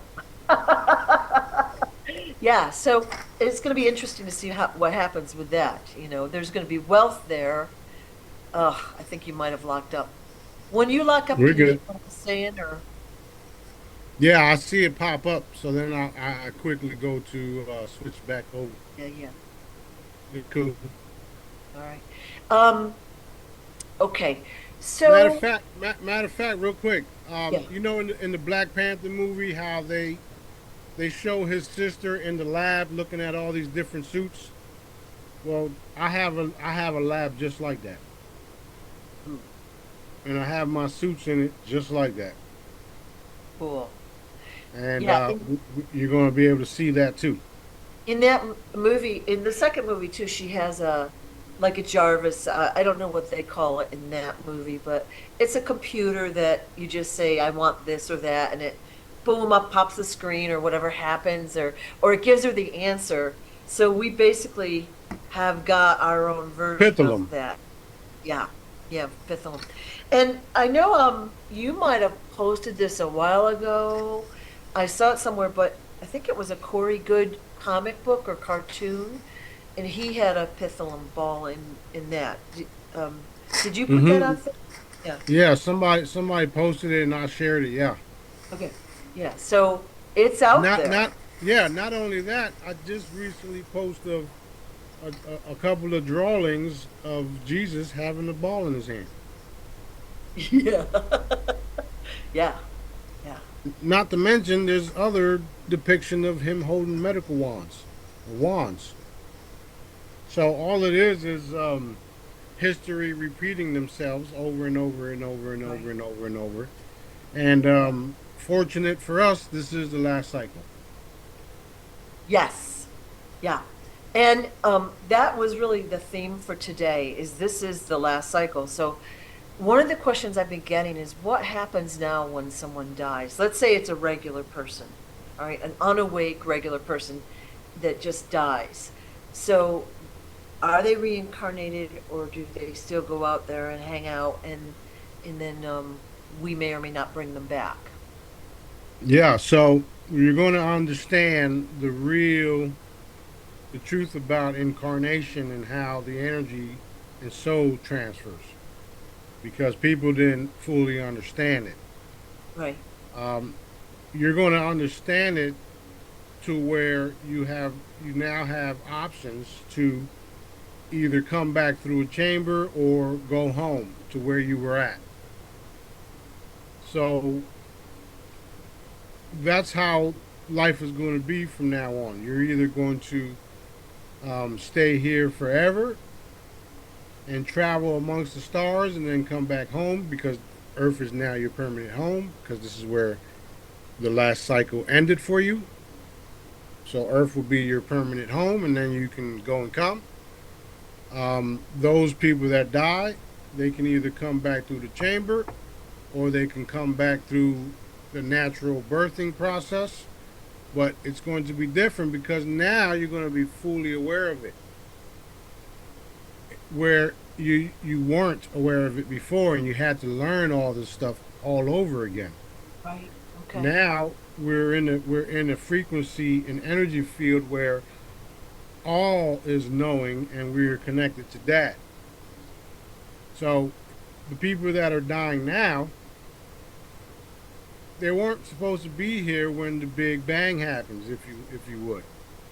Yeah, so it's going to be interesting to see what happens with that. There's going to be wealth there. I think you might have locked up. When you lock up, We're can you good. get what I'm saying? Or Yeah, I see it pop up, so then I quickly go to switch back over. yeah, yeah. Cool. All right. Um, okay. Matter of So fact, real quick, yeah, in the Black Panther movie, how they show his sister in the lab looking at all these different suits. Well, I have a lab just like that, mm, and I have my suits in it just like that, cool. and Yeah, you're going to be able to see that too. in that movie, in the second movie too, she has like a Jarvis. I don't know what they call it in that movie, but it's a computer that you just say, "I want this or that," and it boom up pops the screen or whatever happens, or it gives her the answer. So we basically have got our own version of Pithelum. that. Yeah, yeah, Pithilum. And I know you might have posted this a while ago. I saw it somewhere, but I think it was a Corey Good comic book or cartoon, and he had a Pithilum ball in that. Did you put that Mm-hmm. out there? Yeah. Yeah, somebody posted it and I shared it. Yeah. Okay. Yeah. So it's out Not there. yeah. Not only that, I just recently posted a couple of drawings of Jesus having the ball in his hand. Yeah. Yeah. Yeah. Not to mention, there's other depiction of him holding medical wands, or wands. So all it is history repeating themselves over and over and over and over Right. and over and over. And Yeah. fortunate for us, this is the last cycle. Yes. Yeah. And that was really the theme for today is this is the last cycle. So one of the questions I've been getting is what happens now when someone dies? Let's say it's a regular person, all right, an unawake regular person that just dies. So are they reincarnated or do they still go out there and hang out and then we may or may not bring them back? Yeah, so you're going to understand the truth about incarnation and how the energy and soul transfers because people didn't fully understand it. Right. Um, you're going to understand it to where you now have options to either come back through a chamber or go home to where you were at. So that's how life is going to be from now on. You're either going to stay here forever and travel amongst the stars and then come back home because Earth is now your permanent home because this is where the last cycle ended for you. So Earth will be your permanent home and then you can go and come. Those people that die, they can either come back through the chamber or they can come back through the natural birthing process. But it's going to be different because now you're going to be fully aware of it. Where you weren't aware of it before and you had to learn all this stuff all over again. Right. Okay. Now we're in a frequency and energy field where all is knowing and we're connected to that. So the people that are dying now, they weren't supposed to be here when the Big Bang happens, if you would.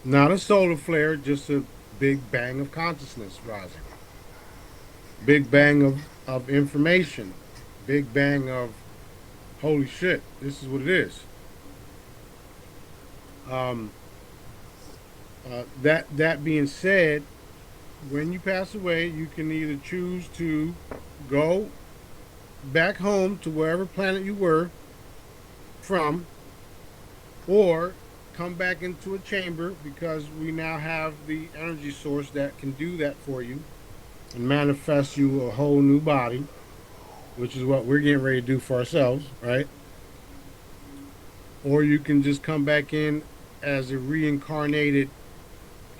Not a solar flare, just a big bang of consciousness rising. Big Okay. bang of information. Big bang of holy shit, this is what it is. Um, that being said, when you pass away, you can either choose to go back home to wherever planet you were from, or come back into a chamber because we now have the energy source that can do that for you and manifest you a whole new body, which is what we're getting ready to do for ourselves, right? Or you can just come back in as a reincarnated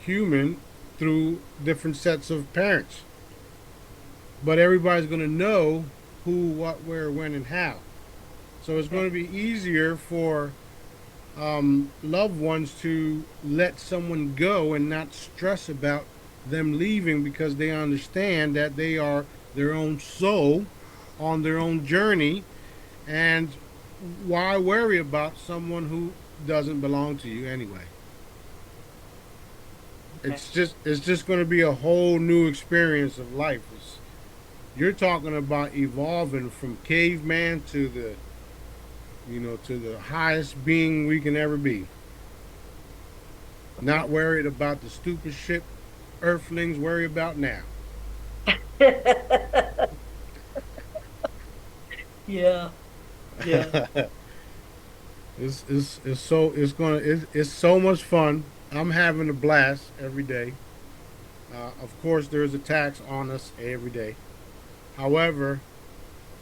human through different sets of parents. But everybody's going to know who, what, where, when, and how. So it's going Okay. to be easier for loved ones to let someone go and not stress about them leaving because they understand that they are their own soul on their own journey. And why worry about someone who doesn't belong to you anyway? Okay. It's just going to be a whole new experience of life. You're talking about evolving from caveman to the highest being we can ever be. Not Okay. worried about the stupid shit earthlings worry about now. Yeah. Yeah. It's so much fun. I'm having a blast every day. Of course, there's attacks on us every day. However,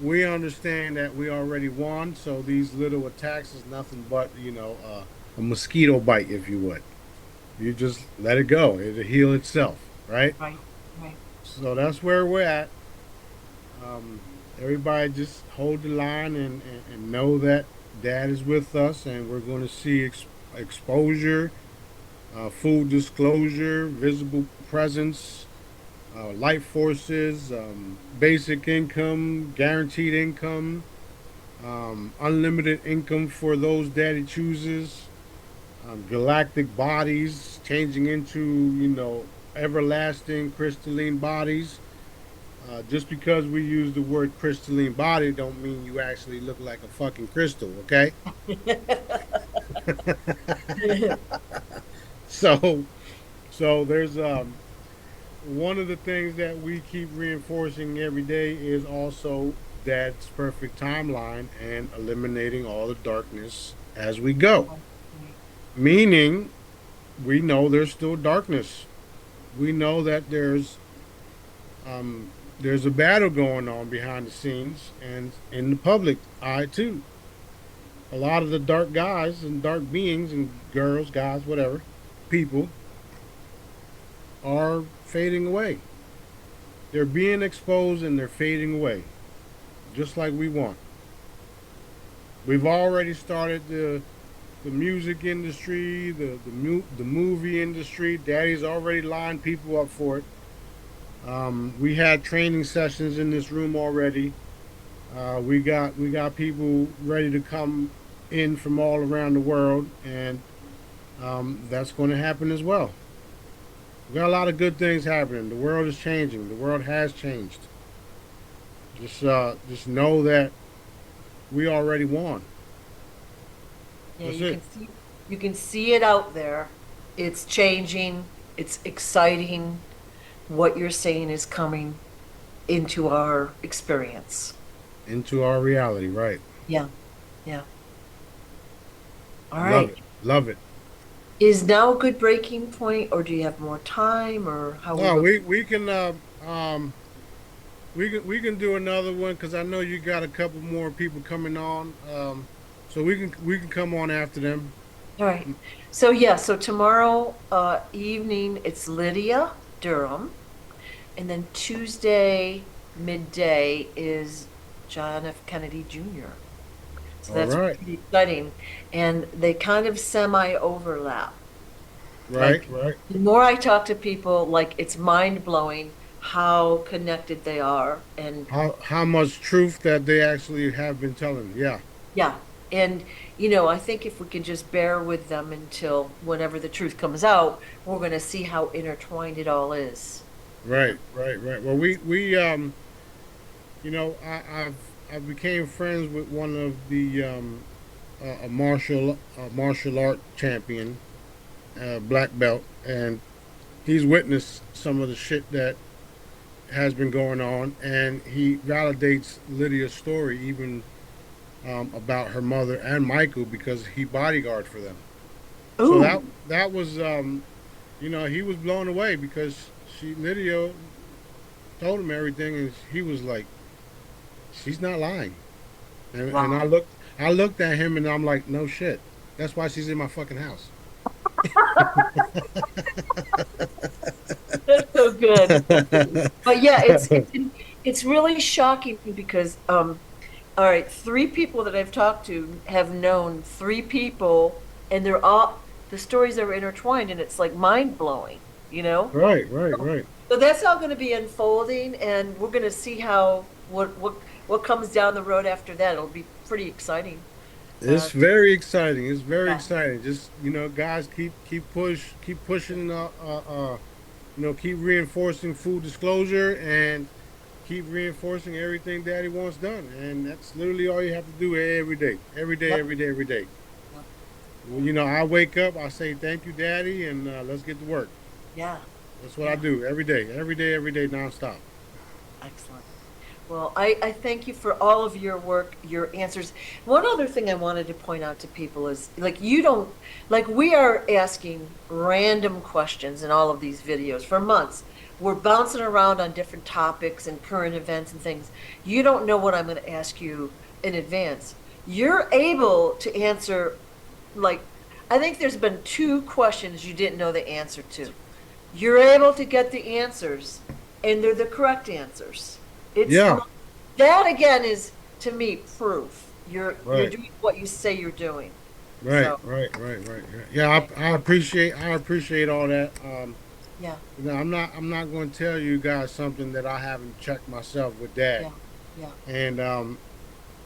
we understand that we already won, so these little attacks is nothing but a mosquito bite, if you would. You just let it go; it'll heal itself, right? Right. Right. So that's where we're at. Um, Everybody just hold the line and know that Dad is with us, and we're going to see exposure, full disclosure, visible presence, light forces, basic income, guaranteed income, unlimited income for those Daddy chooses, galactic bodies changing into everlasting crystalline bodies. Just because we use the word crystalline body don't mean you actually look like a fucking crystal, okay? so so there's one of the things that we keep reinforcing every day is also Dad's perfect timeline and eliminating all the darkness as we go. Right. Meaning, we know there's still darkness. We know that there's a battle going on behind the scenes and in the public eye too. A lot of the dark guys and dark beings and girls, guys, whatever, people are fading away. They're being exposed and they're fading away, just like we want. We've already started the music industry, the movie industry. Daddy's already lined people up for it. We had training sessions in this room already. We got people ready to come in from all around the world, and that's going to happen as well. We got a lot of good things happening. The world is changing. The world has changed. Just know that we already won. Yeah, That's it. you can see it out there. It's changing. It's exciting. What you're saying is coming into our experience. Into our reality, right? Yeah, yeah. All Love right. it. Love it. Is now a good breaking point, or do you have more time, or how we No, look? um we can do another one because I know you got a couple more people coming on. So we can come on after them. All right. So yeah, so tomorrow evening it's Lydia, Durham, and then Tuesday midday is John F. Kennedy Jr. So All that's right. pretty exciting. And they kind of semi overlap. Right, Like right. the more I talk to people, like it's mind blowing how connected they are. And How much truth that they actually have been telling. Yeah. yeah. And, I think if we can just bear with them until whenever the truth comes out, we're going to see how intertwined it all is. Right, right, right. Well, we I became friends with one of the a martial art champion, black belt, and he's witnessed some of the shit that has been going on, and he validates Lydia's story even about her mother and Michael because he bodyguard for them. So that Ooh, that was he was blown away because she Lydia told him everything, and he was like, she's not lying. And wow. I looked at him and I'm like, no shit. That's why she's in my fucking house. That's so good. But yeah, it's really shocking because all right, three people that I've talked to have known three people, and the stories are intertwined, and it's like mind blowing, you know? Right, right, right. So that's all going to be unfolding, and we're going to see how what comes down the road after that. It'll be pretty exciting. It's very exciting. It's very Yeah, exciting. Just guys, keep pushing. Keep reinforcing full disclosure and keep reinforcing everything Daddy wants done. And that's literally all you have to do every day, every day, yep, every day, every day. yep, Well, yep, I wake up, I say thank you, Daddy, and let's get to work. yeah, That's what I yeah. do every day, every day, every day, nonstop. Excellent. Well, I thank you for all of your work, your answers. One other thing I wanted to point out to people is like you don't like we are asking random questions in all of these videos for months. We're bouncing around on different topics and current events and things. You don't know what I'm going to ask you in advance. You're able to answer like I think there's been two questions you didn't know the answer to. You're able to get the answers and they're the correct answers. It's Yeah, that again is to me proof. You're right, doing what you say you're doing. right, So, right, right, right. Yeah, okay. I appreciate all that. Yeah, I'm not going to tell you guys something that I haven't checked myself with Dad, yeah, yeah, and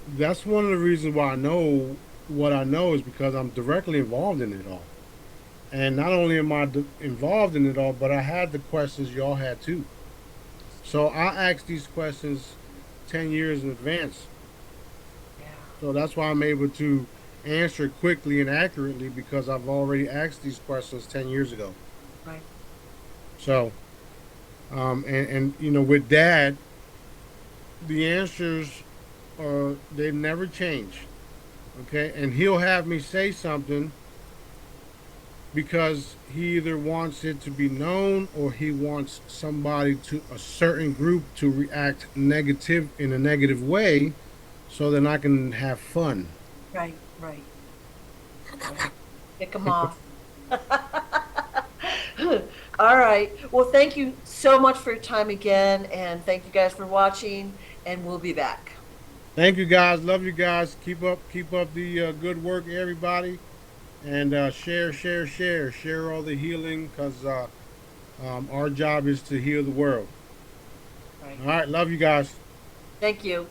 that's one of the reasons why I know what I know is because I'm directly involved in it all. And not only am I involved in it all, but I had the questions y'all had too. So I asked these questions 10 years in advance. yeah. So that's why I'm able to answer quickly and accurately because I've already asked these questions 10 years ago. Right. So And you know, with Dad, the answers they never change. Okay, and he'll have me say something because he either wants it to be known or he wants somebody to a certain group to react negative in a negative way so then I can have fun. Right, right, right. Pick them off. All right. Well, thank you so much for your time again, and thank you guys for watching, and we'll be back. Thank you guys. Love you guys. Keep up the good work, everybody, and share all the healing because our job is to heal the world. Right. All right. Love you guys. Thank you.